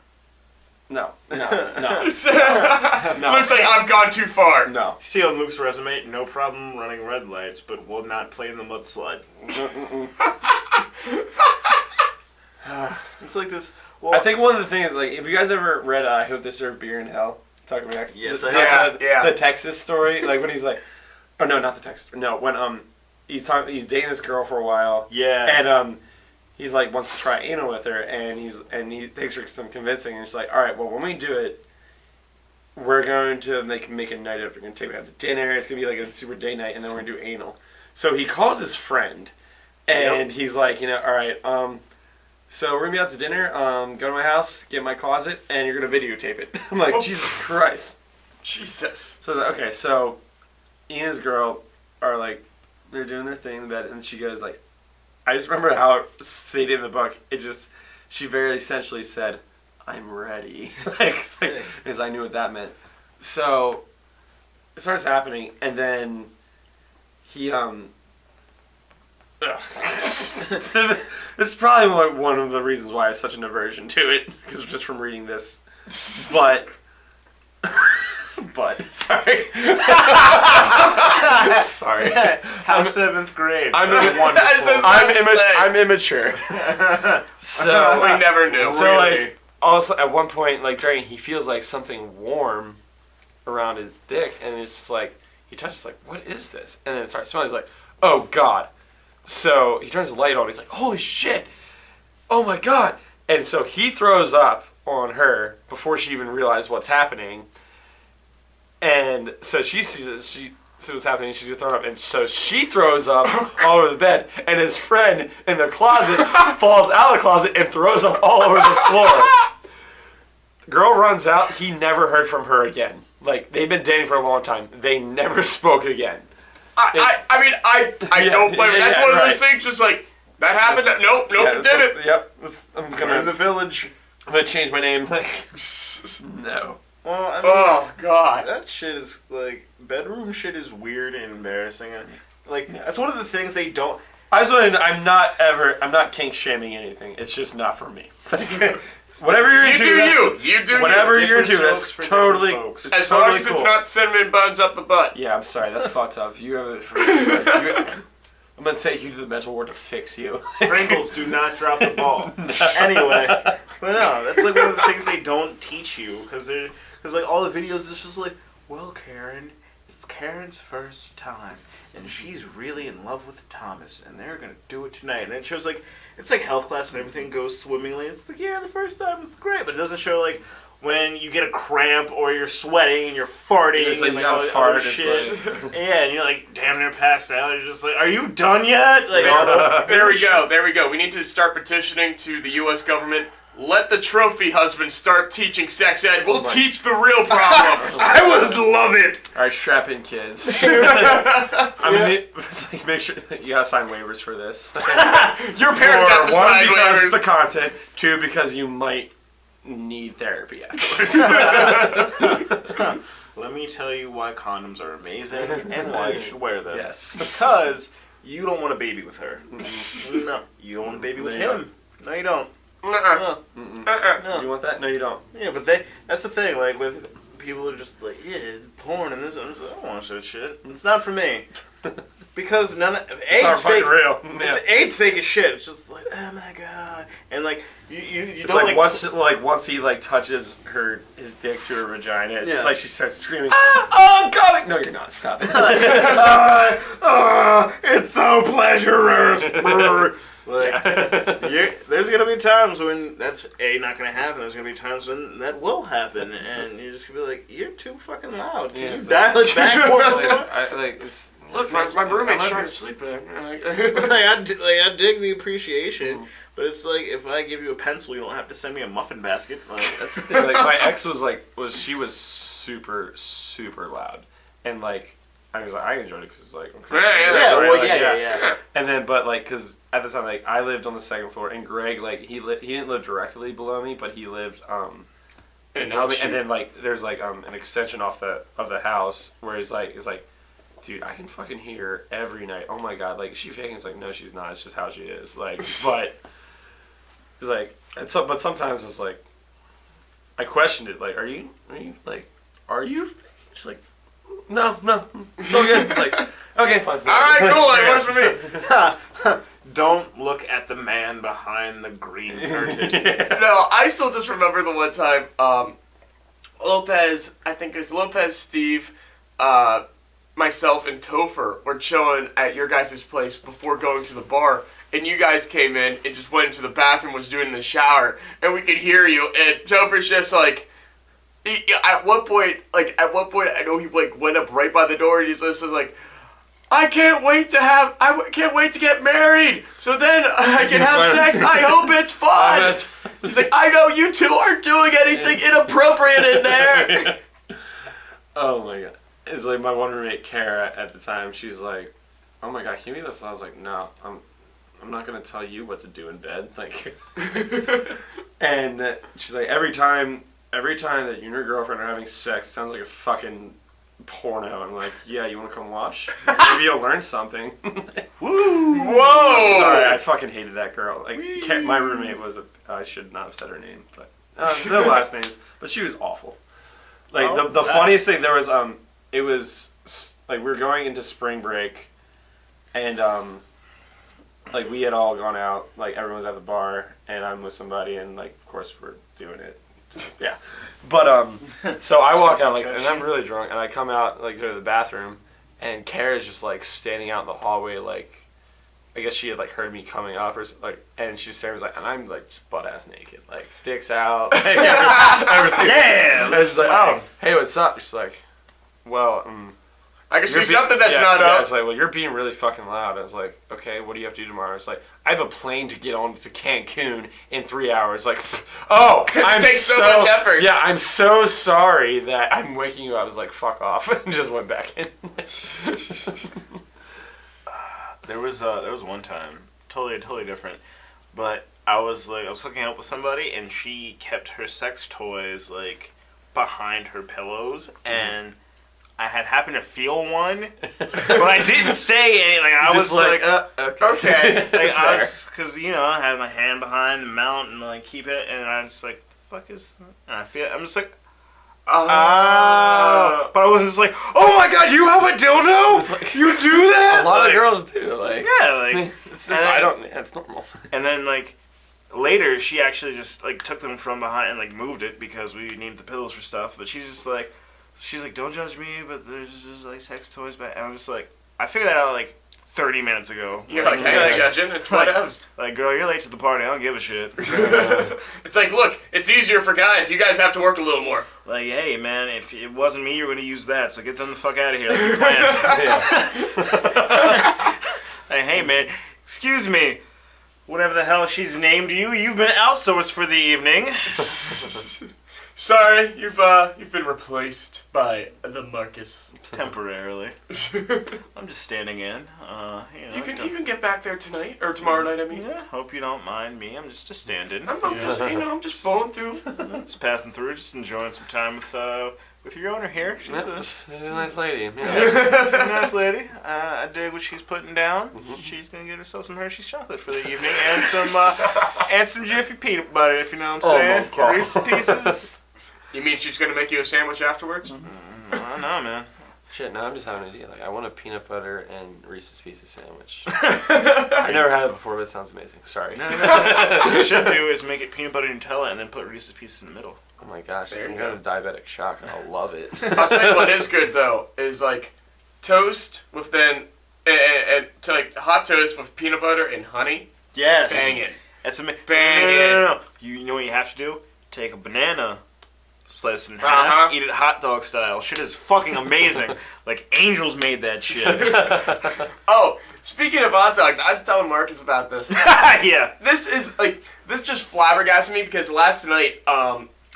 no. Looks like I've gone too far. No. See on Luke's resume, no problem running red lights, but will not play in the mudslide. It's like this. Well, I think one of the things, like, if you guys ever read I Hope They Serve Beer in Hell, talking about Yes, the, I have. Yeah. the Texas story, like when he's like, oh no, not the Texas, no, when he's dating this girl for a while, yeah. and he's like wants to try anal with her, and he takes her some convincing, and she's like, all right, well when we do it, we're going to make a night out. We're going to take her out to dinner. It's going to be like a super day night, and then we're going to do anal. So he calls his friend, and he's like, you know, all right, so we're going to be out to dinner. Go to my house, get in my closet, and you're going to videotape it. I'm like, Jesus Christ. Jesus. So I was like, okay, so Ian and his girl are like, they're doing their thing in bed, and she goes like, I just remember how it stated in the book. She very essentially said, I'm ready. Because I knew what that meant. So it starts happening, and then he this is probably one of the reasons why I have such an aversion to it, because just from reading this. But sorry. Sorry. How 7th grade? I'm immature. So We never knew. So like, also at one point, like during, he feels like something warm around his dick, and it's just like he touches, like, what is this? And then it starts smelling. He's like, oh god. So he turns the light on. He's like, holy shit! Oh my god! And so he throws up on her before she even realized what's happening. And so she sees it. She sees what's happening. She's gonna throw up, and so she throws up all over the bed. And his friend in the closet falls out of the closet and throws up all over the floor. Girl runs out. He never heard from her again. Like, they've been dating for a long time. They never spoke again. I mean, I don't blame her. That's one of those things, just like, that happened. Nope, it didn't. Yep. I'm in the village. I'm gonna change my name. Like, no. Well, I mean, Oh, God. that shit is, like, bedroom shit is weird and embarrassing. And, like, that's one of the things they don't... I just want to. I'm not kink shaming anything. It's just not for me. Whatever you're into, You do whatever you. you're into, Different that's strokes for totally. different folks. It's As totally long as cool. it's not cinnamon buns up the butt. Yeah, I'm sorry. That's fucked up. You have it. I'm gonna take you to the mental ward to fix you. Pringles do not drop the ball. Anyway, but no, that's like one of the things they don't teach you, because like all the videos is just like, well, Karen, it's Karen's first time, and she's really in love with Thomas, and they're gonna do it tonight. And it shows like it's like health class and everything goes swimmingly. It's like, yeah, the first time was great, but it doesn't show like when you get a cramp or you're sweating and you're farting It's like and you like gotta all fart, this it's shit. Yeah, and you're like damn near passed out. You're just like, are you done yet? Like, There we go. We need to start petitioning to the U.S. government. Let the trophy husband start teaching sex ed. We'll teach the real problems. I would love it. All right, strap in, kids. It's like, make sure you gotta sign waivers for this. Your parents have to One, sign because waivers. the content. Two, because you might need therapy afterwards. let me tell you why condoms are amazing and why you should wear them. Yes. Because you don't want a baby with her. No. You don't want a baby with him. No, you don't. No. No. You want that? No, you don't. Yeah, but that's the thing, like, with people who are just like, yeah, porn and this, I'm just like, I don't watch that shit. It's not for me. Because AIDS fake. Real. AIDS fake as shit. It's just like, oh my god. And like, you it's don't like once he like touches his dick to her vagina, it's just like she starts screaming, ah, oh, I'm coming! No, you're not. Stop it. It's so pleasurous. Like, there's gonna be times when that's not gonna happen. There's gonna be times when that will happen, and you're just gonna be like, "You're too fucking loud. Can you dial it back more?" Look, my roommate's trying to sleep there. I dig the appreciation, but it's like if I give you a pencil, you don't have to send me a muffin basket. Like, that's the thing. Like my ex was super loud, and like. I was like, I enjoyed it because like, okay. Yeah. And then, but like, because at the time, like, I lived on the second floor, and Greg, like, he didn't live directly below me, but he lived and then like, there's like an extension off of the house where he's like, dude, I can fucking hear her every night. Oh my god, like, is she faking? It's like, no, she's not. It's just how she is. Like, but it's like, but sometimes it's like, I questioned it. Like, are you? She's like. No, it's all good. It's like, okay, fine. All right, cool. It works for me. Don't look at the man behind the green curtain. No, I still just remember the one time Lopez, I think it was Lopez, Steve, myself, and Topher were chilling at your guys' place before going to the bar, and you guys came in and just went into the bathroom, was doing the shower, and we could hear you, and Topher's just like, at one point, I know he like went up right by the door and he's just like, I can't wait to get married, so then I can have sex. I hope it's fun. He's like, I know you two aren't doing anything inappropriate in there. Oh my god. It's like my one roommate, Kara, at the time, she's like, oh my god, can you be this? And I was like, no, I'm not gonna tell you what to do in bed. Like, and she's like, every time that you and your girlfriend are having sex, it sounds like a fucking porno. I'm like, yeah, you want to come watch? Maybe you'll learn something. Woo! Whoa! Sorry, I fucking hated that girl. Like, my roommate was I should not have said her name, but no last names. But she was awful. Like the funniest thing, there was it was like we were going into spring break, and like we had all gone out, like everyone was at the bar, and I'm with somebody, and like of course we're doing it. So, yeah, but so I walk out like, and I'm really drunk, and I come out like go to the bathroom, and Kara's just like standing out in the hallway, like I guess she had like heard me coming up or like, and she's staring like, and I'm like just butt ass naked, like dicks out, like, everything. Yeah, and she's like, oh, hey, what's up? She's like, well, I can see something that's not up. up. It's like, well, you're being really fucking loud. I was like, okay, what do you have to do tomorrow? It's like, I have a plane to get on to Cancun in 3 hours. Like, oh, it takes so much effort. Yeah, I'm so sorry that I'm waking you up. I was like, fuck off, and just went back in. There was one time, totally different, but I was hooking up with somebody, and she kept her sex toys like behind her pillows, and I had happened to feel one, but I didn't say anything. Like, I was like, okay. Like, I was, because, you know, I had my hand behind the mount and, like, keep it, and I was just like, the fuck is that? And I'm just like, but I wasn't just like, oh my god, you have a dildo? Like, you do that? A lot of girls do, like. Yeah, like. It's normal. And then, like, later, she actually just, like, took them from behind and, like, moved it because we needed the pillows for stuff, but she's like, don't judge me, but there's just, like, sex toys back. And I'm just like, I figured that out, like, 30 minutes ago. You're like, I ain't judging. It's whatevs. Like, girl, you're late to the party. I don't give a shit. It's like, look, it's easier for guys. You guys have to work a little more. Like, hey, man, if it wasn't me, you were going to use that, so get them the fuck out of here. Like you planned. Like, hey, man, excuse me. Whatever the hell she's named you, you've been outsourced for the evening. Sorry, you've been replaced by the Marcus. Temporarily. I'm just standing in. You can get back there tonight or tomorrow night. I mean. Yeah. Hope you don't mind me. I'm just a stand-in. I'm just bowling through. Just passing through, just enjoying some time with your owner here. She's She's a nice lady. she's Yeah. a nice lady. I dig what she's putting down. Mhm. She's gonna get herself some Hershey's chocolate for the evening and some Jiffy peanut butter, if you know what I'm Oh saying. my God. Reese's Pieces. You mean she's gonna make you a sandwich afterwards? I don't know, man. Shit, now I'm just having an idea. Like, I want a peanut butter and Reese's Pieces sandwich. I never had it before, but it sounds amazing. Sorry. No. What you should do is make it peanut butter Nutella and then put Reese's Pieces in the middle. Oh my gosh, There I'm you going to diabetic shock and I'll love it. I'll tell you what is good though is like toast with then and to like hot toast with peanut butter and honey. Yes. Banging. That's amazing. Banging. No. You know what you have to do? Take a banana, slice it in half, eat it hot dog style. Shit is fucking amazing. Like angels made that shit. Oh, speaking of hot dogs, I was telling Marcus about this. Yeah. This just flabbergasted me because last night,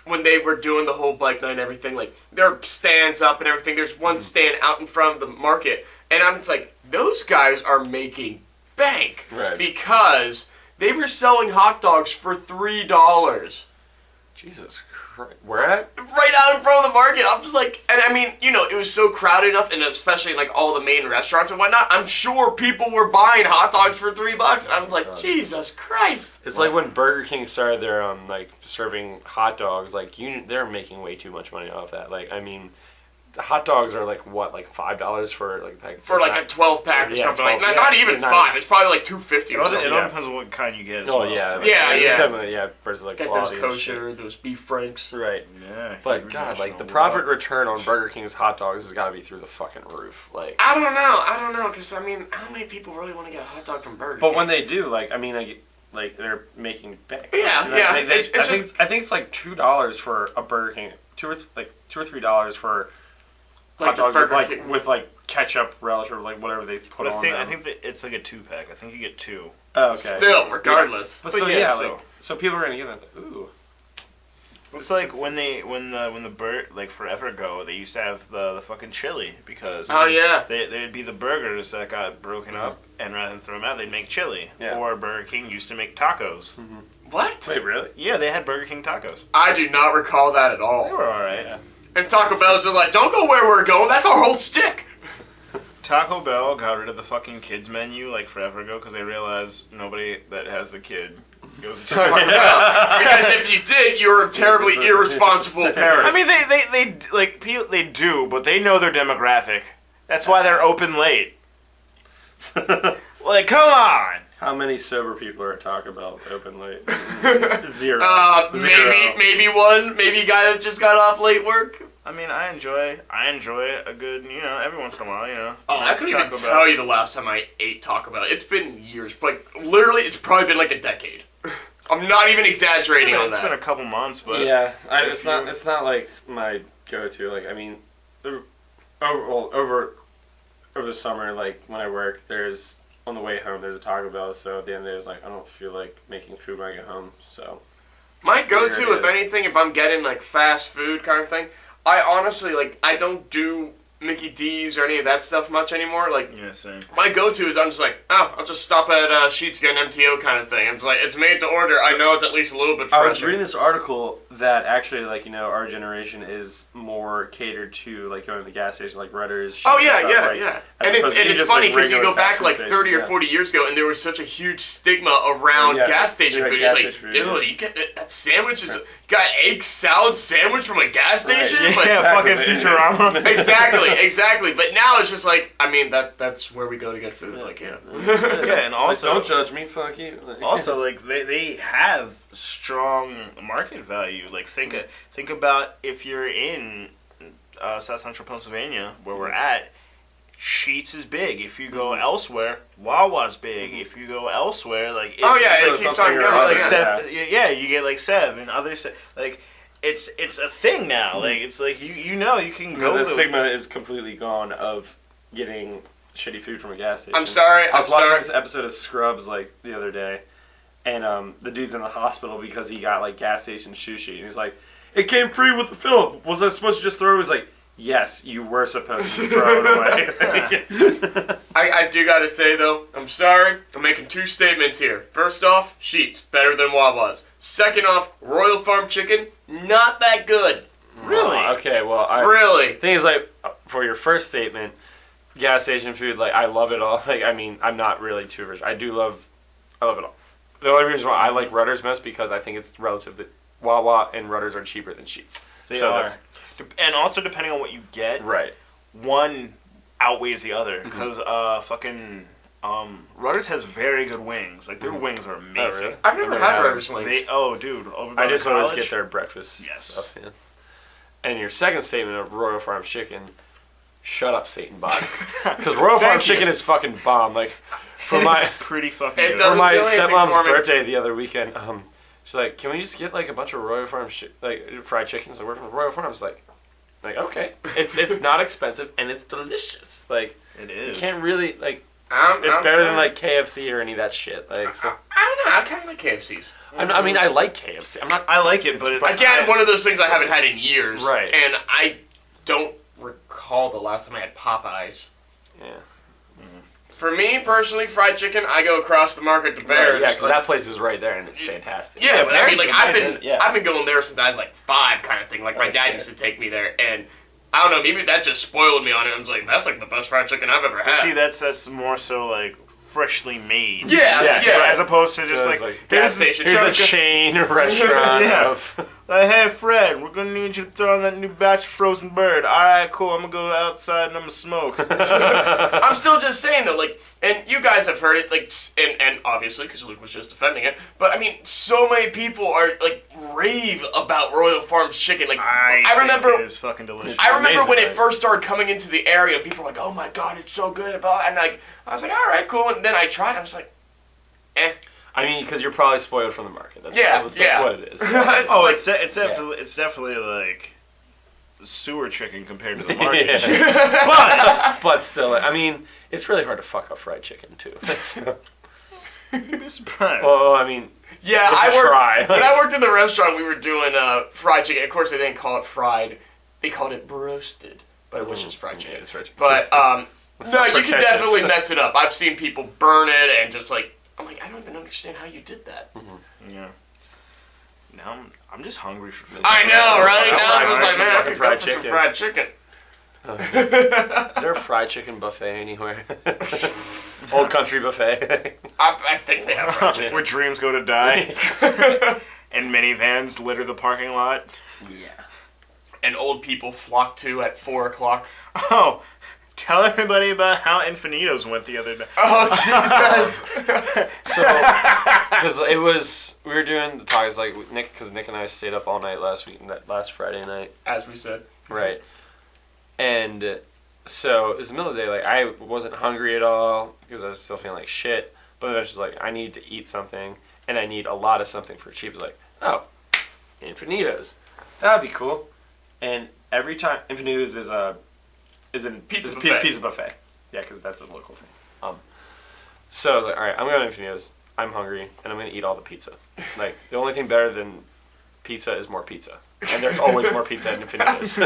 when they were doing the whole bike night and everything, like there are stands up and everything. There's one stand out in front of the market, and I'm just like, those guys are making bank Right. because they were selling hot dogs for $3. Jesus Christ. Where at? Right out in front of the market. I'm just like, and I mean, you know, it was so crowded enough, and especially in like all the main restaurants and whatnot, I'm sure people were buying hot dogs for $3, and I'm like, Jesus Christ. It's like when Burger King started their like serving hot dogs. Like they're making way too much money off that. Like I mean, the hot dogs are like what, like $5 for like a pack? For like a 12 pack or Yeah, something 12, like that. yeah. Not even Not 5. even. It's probably like $2.50 or It all something. depends on what kind you get as Oh well. yeah, so- Yeah, it's yeah. definitely versus like Get those quality and shit. kosher, those beef franks. Right. Yeah. But huge God, like the national profit wealth. return on Burger King's hot dogs has got to be through the fucking roof. Like, I don't know, because I mean, how many people really want to get a hot dog from Burger King? but when they do, like, I mean, like they're making bank. Yeah, You know, yeah, they- it's just- I think it's like $2 for a Burger King, $2 or $3 for Like hot the dogs with Burger like King. with like ketchup relish or like whatever they put But on I them. think that it's like a 2-pack. I think you get 2. Oh, okay. Still, regardless. But But so yeah, yeah, so- like so people are gonna get that. Like, ooh. It's like when the bird like forever ago they used to have the fucking chili because Oh, yeah. they'd be the burgers that got broken up and rather than throw them out they'd make chili. Yeah. Or Burger King used to make tacos. What? Wait, really? Yeah, they had Burger King tacos. I do not recall that at They all. were alright. Yeah. And Taco Bell's just like, don't go where we're going, that's our whole stick. Taco Bell got rid of the fucking kids menu like forever ago because they realized nobody that has a kid goes to Taco Taco Bell. Bell. Because if you did, you're a terribly irresponsible parent. I mean, they like people they do, but they know their demographic. That's why they're open late. Like, come on. How many sober people are at Taco Bell open late? Zero. Maybe one, maybe a guy that just got off late work. I mean, I enjoy a good, every once in a while, Oh, I nice couldn't even Taco tell Bell. you the last time I ate Taco Bell. It's been years, like literally, it's probably been like a decade. I'm not even exaggerating on It's that. been a couple months, but yeah, if it's you- not like my go-to. Like I mean, over the summer, like when I work, there's on the way home there's a Taco Bell. So at the end of the day, it's like I don't feel like making food when I get home. So My go-to, Here it if is. anything, if I'm getting like fast food kind of thing, I honestly I don't do Mickey D's or any of that stuff much anymore. Like yeah, same. my go-to is I'm just like, oh, I'll just stop at Sheetz, get an MTO kind of thing. It's like it's made to order. I know it's at least a little bit I fresher. was reading this article that actually, like, our generation is more catered to, like, going to the gas station, like Redders. Oh Sheetz yeah, and stuff, yeah, like, yeah. as And opposed to it's just, funny like, because you regular go back fast food like stations, 30 or yeah. 40 years ago, and there was such a huge stigma around Yeah, gas station yeah, food. gas It's station like, food, ew, yeah. you get that sandwich is you got egg salad sandwich from a gas Right, station. Yeah, But Exactly. fucking Futurama. exactly. But now it's just like, I mean, that's where we go to get food. Yeah. Like, yeah. Yeah, and It's like, also don't judge me, fuck you. Like, also like they have strong market value. Like think about if you're in South Central Pennsylvania where we're at. Sheetz is big. If you go elsewhere, Wawa's big. If you go elsewhere, like it's Oh yeah, So it keeps something on or going. other, like yeah. Sev, yeah, you get like Sev and other like it's a thing now. Like it's like you can go the to stigma is completely gone of getting shitty food from a gas station. I'm sorry. I was I'm watching sorry. this episode of Scrubs like the other day, and the dude's in the hospital because he got like gas station sushi, and he's like, "It came free with the fill. Was I supposed to just throw it?" He's like, "Yes, you were supposed to throw it away." I do gotta say though, I'm sorry. I'm making two statements here. First off, Sheetz better than Wawa's. Second off, Royal Farm chicken not that good. Really? Okay, well, Really? thing is, like, for your first statement, gas station food, like, I love it all. Like, I mean, I'm not really too rich. I love it all. The only reason why I like Rutter's most because I think it's relatively Wawa and Rutter's are cheaper than Sheetz. They are. And also depending on what you get, right. one outweighs the other because Rutter's has very good wings. Like their wings are amazing. Oh, really? I've never had Rutter's wings. Dude, over by I just college, always get their breakfast Yes. stuff. Yeah. And your second statement of Royal Farm Chicken, shut up, Satan bot. Because Royal Farm Thank you. Chicken is fucking bomb. Like for It's my pretty fucking It good. does- for my do anything stepmom's for me. birthday the other weekend, she's like, "Can we just get like a bunch of Royal Farm fried chickens?" Like we're from Royal Farms. Like okay, it's not expensive and it's delicious. Like It is. you can't really like. I'm It's better than sorry. like KFC or any of that shit. Like so. I don't know. I kind of like KFCs. I mean, I like KFC. I'm not. I like it, but Again, one of those things I haven't had in years. Right. And I don't recall the last time I had Popeyes. Yeah. For me personally, fried chicken, I go across the market to Bears. Right, yeah, because that place is right there and it's fantastic. Yeah, but I mean, Bears like is nice, I've been going there since I was like 5, kind of thing. Like my Oh, dad shit. used to take me there, and I don't know, maybe that just spoiled me on it. I was like, that's like the best fried chicken I've ever had. See, that's more so like freshly made. Yeah. As opposed to just It's like gas here's the- station. Here's a Sure. chain restaurant Yeah. of. Hey Fred, we're gonna need you to throw on that new batch of frozen bird. All right, cool. I'm gonna go outside and I'm gonna smoke. I'm still just saying though, like, and you guys have heard it, like, and obviously because Luke was just defending it. But I mean, so many people are like rave about Royal Farms chicken. Like, I remember. think it is fucking delicious. I remember amazing, when it right? first started coming into the area, people were like, "Oh my god, it's so good!" And like, I was like, "All right, cool." And then I tried. I was like, "Eh." I mean, because you're probably spoiled from the market. That's Yeah, that's yeah. what it is. It's like- It's definitely like sewer chicken compared to the market. Yeah. but still, I mean, it's really hard to fuck up fried chicken too. So, You'd be surprised. well, I mean, Yeah, If I you worked try. when I worked in the restaurant. We were doing fried chicken. Of course, they didn't call it fried; they called it roasted, but it was just fried chicken. yeah, it's fried chicken. But It's no, not you can pretentious. definitely mess it up. I've seen people burn it and just like, I'm like, I don't even understand how you did that. Yeah. Now I'm just hungry for food. I know, right? I'm Now I'm just fried like, man, I fucking could fried go for some chicken. fried chicken. Is there a fried chicken buffet anywhere? Old country buffet. I think they have fried chicken. Where dreams go to die and minivans litter the parking lot. Yeah. And old people flock to at 4 o'clock. Oh, tell everybody about how Infinitos went the other day. Oh, Jesus. So, because it was, we were doing the talks like Nick, because Nick and I stayed up all night last Friday night. As we said. Right. And so it was the middle of the day. Like I wasn't hungry at all because I was still feeling like shit. But I was just like, I need to eat something, and I need a lot of something for cheap. It's like, oh, Infinitos, that'd be cool. And every time Infinitos is a Pizza buffet. pizza buffet. Yeah, because that's a local thing. So I was like, all right, I'm going to Infinitos. I'm hungry, and I'm going to eat all the pizza. Like the only thing better than pizza is more pizza. And there's always more pizza at Infinitos.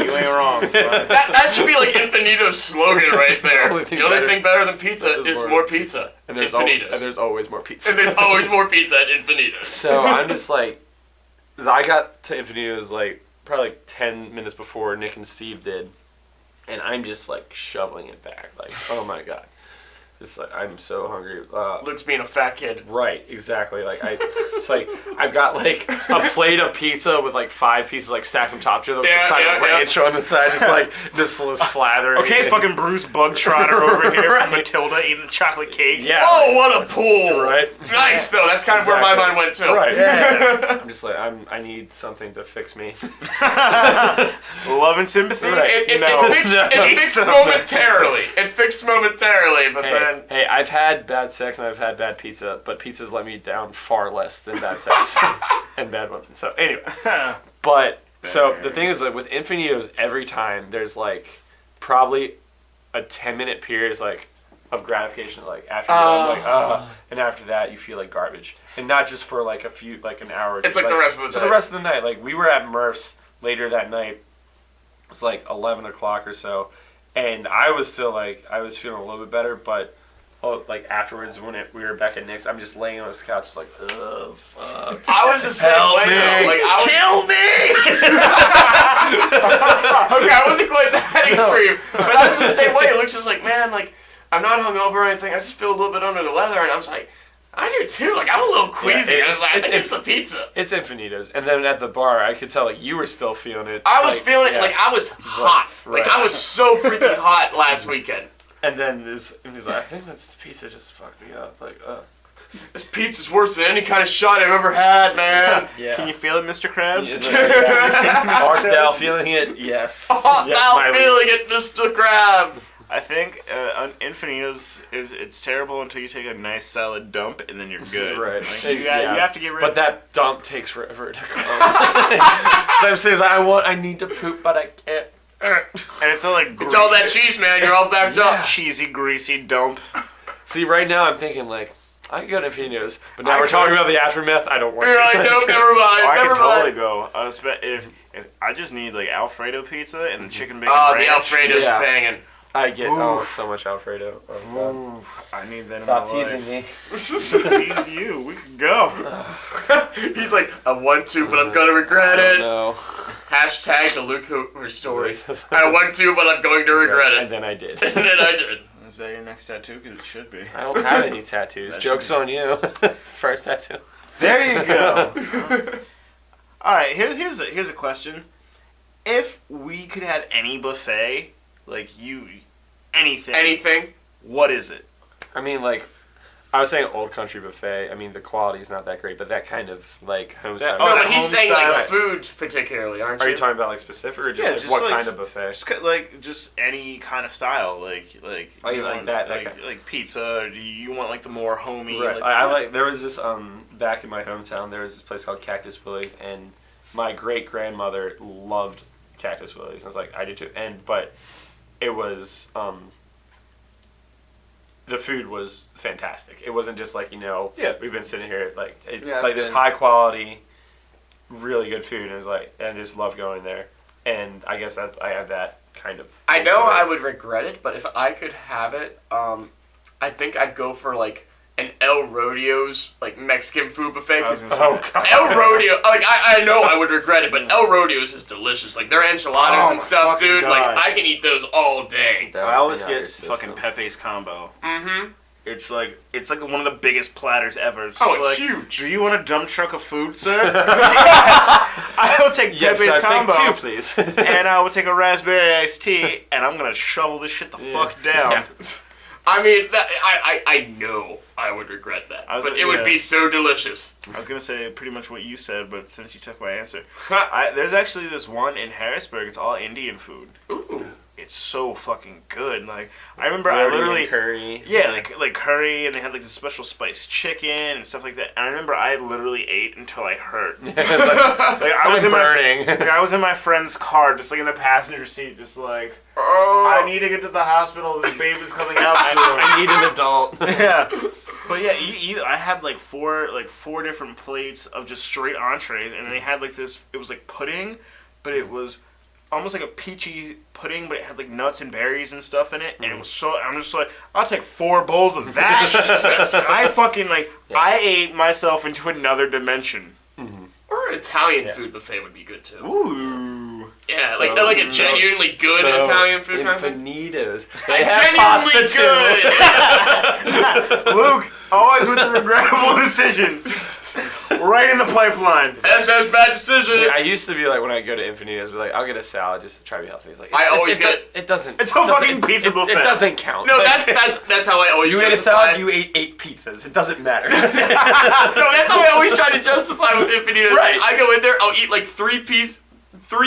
You ain't wrong, son. That should be like Infinito's slogan right there. The only thing The only better- thing better than pizza is is more- more pizza. and there's Infinitos. always more pizza. And there's always more pizza at Infinitos. So I'm just like, 'cause I got to Infinitos like probably like 10 minutes before Nick and Steve did, and I'm just like shoveling it back. Like, oh my god, just like I'm so hungry. Luke's being a fat kid. Right, exactly. Like it's like I've got like a plate of pizza with like 5 pieces like stacked on top to them, with Yeah, a side yeah, of yeah. ranch on the side, just like just slathering. Okay, it. fucking Bruce Bugtrotter over here Right. from Matilda eating the chocolate cake. Yeah. Oh, what a pool! Right. Nice though. That's kind of where my Exactly. mind went too. Right. Yeah. I'm just like I need something to fix me. Love and sympathy? Right. It No. fixed momentarily. It fixed momentarily, but then Hey, I've had bad sex and I've had bad pizza, but pizza's let me down far less than bad sex and bad women. So anyway, but so the thing is that with Infinitos, every time there's like probably a 10-minute period is like of gratification. Like after that, I'm like, and after that you feel like garbage, and not just for like a few, like an hour. It's like the rest of the so day. the rest of the night. Like we were at Murph's later that night. It was like 11 o'clock or so, and I was still like I was feeling a little bit better, but like afterwards when we were back at Nick's, I'm just laying on this couch like, ugh, fuck. I was the same way. Though. Like, Kill me! Okay, I wasn't quite that extreme, but I was the same way. Luke's just like, man, like, I'm not hungover or anything. I just feel a little bit under the weather, and I was like, I do too. Like, I'm a little queasy. Yeah, I was like, I think it's the pizza. It's Infinitos. And then at the bar, I could tell like you were still feeling it. I was feeling it. Like, I was hot. Like, I was so freaking hot last weekend. And then he's like, I think this pizza just fucked me up. Like, this pizza's worse than any kind of shot I've ever had, man. yeah. Can you feel it, Mr. Krabs? Art thou feeling it? Yes. Art Yes, thou my feeling it, Mr. Krabs? I think Infinitos it's terrible until you take a nice solid dump and then you're good. Right. Like, you have to get rid But of that dump takes forever to come. I'm saying I need to poop, but I can't. and it's all like It's all that cheese, man. You're all backed up. cheesy, greasy dump. See, right now I'm thinking like, I could go to Infinitos, but now I we're could. talking about the aftermath. I don't want You're to. like, nope, never mind. I Never could totally mind. go. If I just need like Alfredo pizza and the chicken bacon Oh, ranch. the Alfredo's Yeah. banging. I get Ooh. so much Alfredo. Ooh, I need that Stop in my teasing me. life. Tease you. We can go. He's like, I want to, but I'm gonna regret it. No. Hashtag the Luke Hoover story. I want to, but I'm going to regret And it. then I did. And then I did. Is that your next tattoo? Because it should be. I don't have any tattoos. That Joke's should on you. First tattoo. There you go. All right. Here's a question. If we could have any buffet, like anything, what is it? I mean, like, I was saying Old Country Buffet. I mean, the quality's not that great, but that kind of, like, home style. Oh, No, that but he's home saying style. like foods particularly, aren't Are you? you talking about, like, specific or just, Yeah, like, just what like- kind of buffet? Just any kind of style, like Oh, you like want, that like pizza. Or do you want like the more homey? Right. Like, I like, there was this, back in my hometown, there was this place called Cactus Willie's, and my great-grandmother loved Cactus Willie's. I was like, I do too. But it was, the food was fantastic. It wasn't just like, we've been sitting here, like, it's like this high quality, really good food, and it's like, I just love going there. And I guess I have that kind of. I know I would regret it, but if I could have it, I think I'd go for like an El Rodeo's like Mexican food buffet. I was 'Cause gonna say that. El Rodeo, like I know I would regret it, but El Rodeo's is delicious. Like their enchiladas Oh and my stuff, fucking dude. God. Like I can eat those all day. I always get fucking Pepe's combo. Mm-hmm. It's like one of the biggest platters ever. It's Oh, just it's like, huge. Do you want a dump truck of food, sir? Yes. I will take Yes, Pepe's combo. take two, please. And I will take a raspberry iced tea, and I'm gonna shovel this shit the fuck down. Yeah. I mean, I know I would regret that, but it would be so delicious. I was gonna say pretty much what you said, but since you took my answer, there's actually this one in Harrisburg. It's all Indian food. Ooh. It's so fucking good. Like I remember, I literally curry. yeah, like curry, and they had like this special spiced chicken and stuff like that. And I remember I literally ate until I hurt. It's like, Like I was in burning. I was in my friend's car, just like in the passenger seat, just like Oh. I need to get to the hospital. This baby's coming out soon. I need an adult. Yeah, but yeah, I had like four different plates of just straight entrees, and they had like this. It was like pudding, but it was almost like a peachy pudding, but it had like nuts and berries and stuff in it, and it was so. I'm just like, I'll take 4 bowls of that. I fucking I ate myself into another dimension. Or an Italian food buffet would be good too. Ooh. Yeah, So- like a genuinely good Italian food buffet. Infinitos. They have Genuinely pasta good. Luke, always with the regrettable decisions. Right in the pipeline. SS bad decision. I used to be like, when I go to Infinitos, be like, I'll get a salad just to try to be healthy. It's like, I always get it. It doesn't. It's a fucking pizza it, buffet. It doesn't count. No, that's how I always. You ate a justify salad. it. You ate 8 pizzas. It doesn't matter. No, that's how I always try to justify with Infinitos. Right. Like, I go in there, I'll eat like 3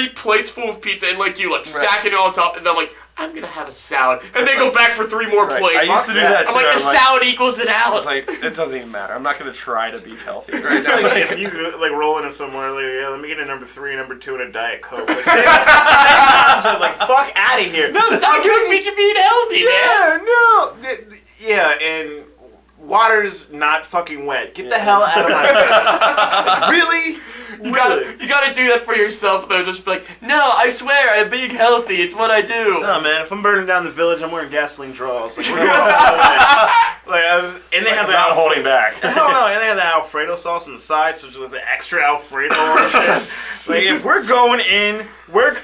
plates full of pizza, and like you, like stacking it on top, and then I'm like, I'm gonna have a salad, and then go back for 3 more Right. plates. I used to do that I'm too. like, the salad equals it I out. was like, it doesn't even matter. I'm not gonna try to be healthy right It's now. like if you like roll into somewhere, like, yeah, let me get a number 3, number 2, and a Diet Coke. Like, same concept, like fuck out of here. No, that's not good for you to be healthy, man. Yeah, no. Yeah, and water's not fucking wet. Get the hell out of my face. Really? You gotta do that for yourself though. Just be like, no, I swear, I'm being healthy. It's what I do. No, man. If I'm burning down the village, I'm wearing gasoline draws. Like, we're going all the way. Like and they had the not holding back. No, and they had the Alfredo sauce on the side, so just like extra Alfredo or shit. Like if we're going in,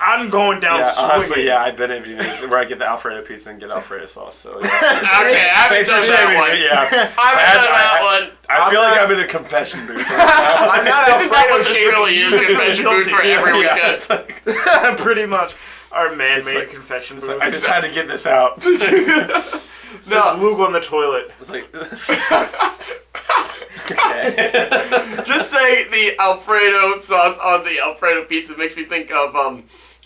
I'm going down swinging. Honestly, I've been in Vietnamese where I get the Alfredo pizza and get Alfredo sauce. So Okay, I haven't done that one. Yeah, I haven't done that one. I feel like I'm in a confession booth right now. I'm not I think that Alfredo one just really is a confession booth for every weekend. Like, Pretty much our man-made like- confession booth. I just had to get this out. Says Luke on the toilet. It's like this. Okay. Just saying the Alfredo sauce on the Alfredo pizza makes me think of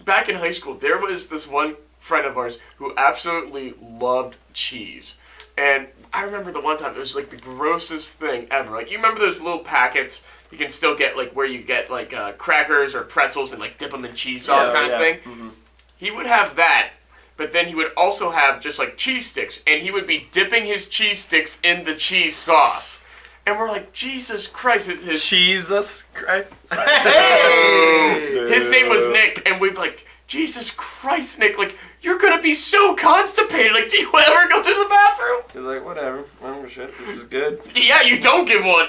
back in high school. There was this one friend of ours who absolutely loved cheese, and I remember the one time it was like the grossest thing ever. Like you remember those little packets you can still get like where you get like crackers or pretzels and like dip them in cheese sauce kind of thing. Mm-hmm. He would have that. But then he would also have just like cheese sticks, and he would be dipping his cheese sticks in the cheese sauce. And we're like, Jesus Christ! Jesus Christ! Hey! His name was Nick, and we'd be like, Jesus Christ, Nick! Like you're gonna be so constipated. Like, do you ever go to the bathroom? He's like, whatever. I don't give a shit. This is good. Yeah, you don't give one.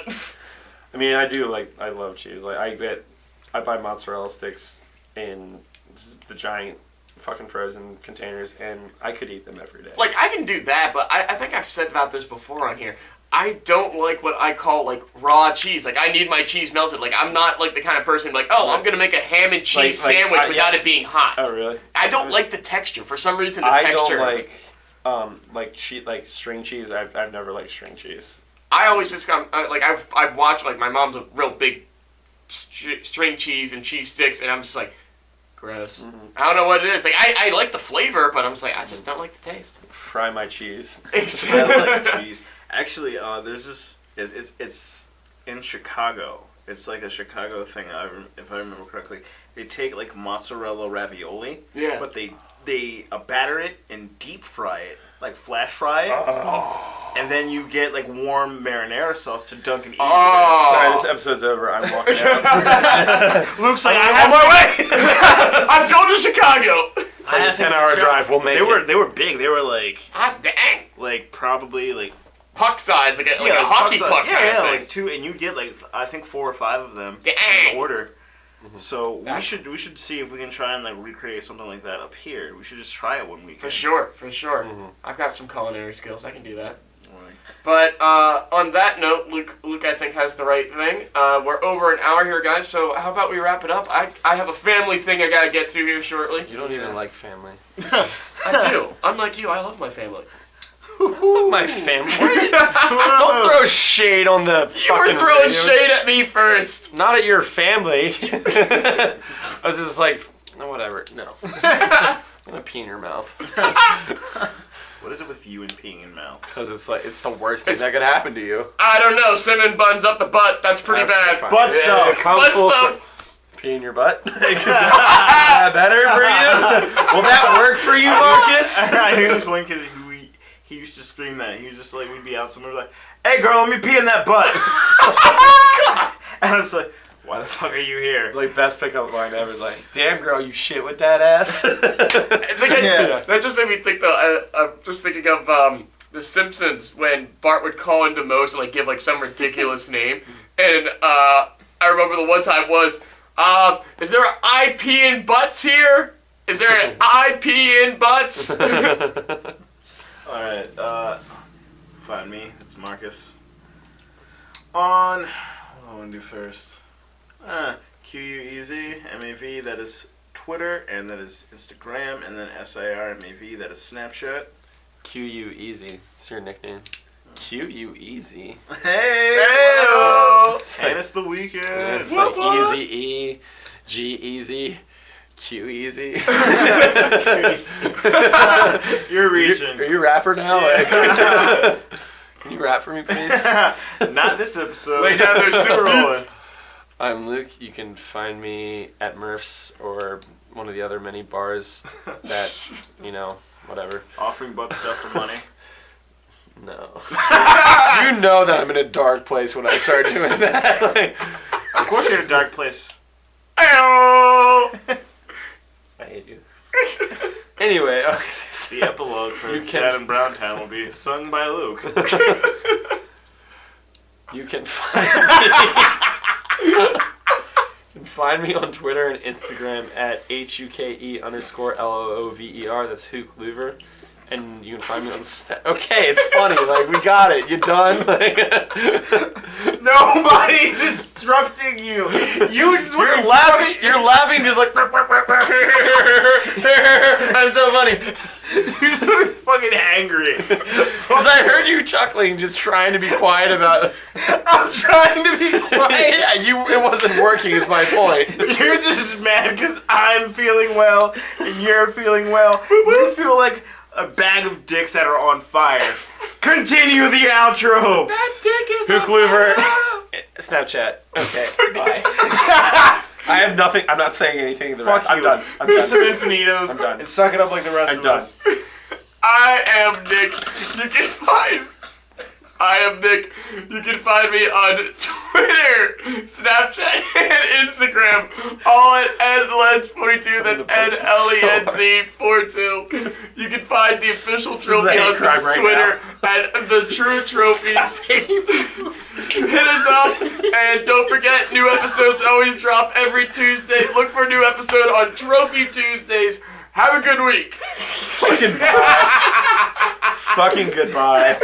I mean, I do like. I love cheese. Like, I buy mozzarella sticks in the giant fucking frozen containers, and I could eat them every day. Like I can do that, but I think I've said about this before on here. I don't like what I call like raw cheese. Like I need my cheese melted. Like I'm not like the kind of person like, oh, I'm gonna make a ham and cheese sandwich without it being hot. Oh really? I don't like the texture. For some reason, the texture. I don't like string cheese. I've never liked string cheese. I always just got like I've watched like my mom's a real big string cheese and cheese sticks, and I'm just like, gross. Mm-hmm. I don't know what it is. Like I like the flavor, but I'm just like I just don't like the taste. Fry my cheese. I like cheese. Actually, there's this. It's in Chicago. It's like a Chicago thing. If I remember correctly, they take like mozzarella ravioli. Yeah. But they batter it and deep fry it, like flash fry it. Oh. And then you get like warm marinara sauce to dunk and eat. Oh. Sorry, this episode's over. I'm walking out. Luke's like, I'm I'm on my way. I'm going to Chicago. It's like a 10-hour drive. We'll make it. They were big. They were like Ah, dang. like probably like Puck size, like a hockey puck kind of thing. like two, and you get like I think 4 or 5 of them Dang. in order. So That's- we should see if we can try and like recreate something like that up here. We should just try it one weekend. For sure. Mhm. I've got some culinary skills. I can do that. Right. But on that note, Luke, I think has the right thing. We're over an hour here, guys. So how about we wrap it up? I have a family thing I gotta get to here shortly. You don't even like family. I do. Unlike you, I love my family. My family. Don't throw shade on the You were fucking throwing radio. shade at me first. Not at your family. I was just like, no, whatever. No. I'm gonna pee in your mouth. What is it with you and peeing in mouths? Because it's the worst thing that could happen to you. I don't know. Cinnamon buns up the butt. That's pretty bad. Fine. Butt stuff. it comes Butt full stuff. circle. Pee in your butt? Is that better for you? Will that work for you, Marcus? I knew this one kid who he used to scream that. He was just like, we'd be out somewhere like, hey girl, let me pee in that butt. And I was like, why the fuck are you here? It's like best pickup line ever. It's like, damn girl, you shit with that ass. That just made me think though. I'm just thinking of The Simpsons when Bart would call into Moe's and like give like some ridiculous name, and I remember the one time was, is there an IP in butts here? Is there an IP in butts? Alright, find me. It's Marcus. On, what do I want to do first? QUEZMAV, that is Twitter, and that is Instagram, and then SIRMAV, that is Snapchat. QU Easy. It's your nickname. QU Easy. Hey! Hey-o! And it's the weekend. Yeah, it's What, like what? Easy E, G Easy, Q Easy. You're reaching. Are you a rapper now? Like, can you rap for me, please? Not this episode. Lay down those super rolling. I'm Luke. You can find me at Murph's or one of the other many bars that, whatever. Offering butt stuff for money. No. You know that I'm in a dark place when I start doing that. Like, Of course you're in a dark place. Hey-o! I hate you. Anyway, okay, The epilogue for You can- Dad in Browntown will be sung by Luke. You can find me on Twitter and Instagram at HUKE_LOOVER. That's Hook Louver. And you can find me on Okay, it's funny. Like, we got it. You done? Nobody's disrupting you. You just You're laughing. You're laughing just like. I'm so funny. You're just sort of fucking angry. Because I heard you chuckling, just trying to be quiet about it. I'm trying to be quiet. Yeah, it wasn't working, is my point. You're just mad because I'm feeling well and you're feeling well. You feel like a bag of dicks that are on fire. Continue the outro. That dick is Hook Louver. Snapchat. Okay, bye. I have nothing. I'm not saying anything. The Fuck rest. I'm you. done. I'm Eat done. some infinitos I'm done. and suck it up like the rest I'm of done. us. I am Nick. You can find. I am Nick. You can find me on Twitter, Snapchat, and Instagram. All at NLens42. That's NLENZ42. You can find the official is a trophy hate husband's crime right Twitter at the True Trophies. Hit us up, and don't forget, new episodes always drop every Tuesday. Look for a new episode on Trophy Tuesdays. Have a good week. Fucking bye. Fucking goodbye.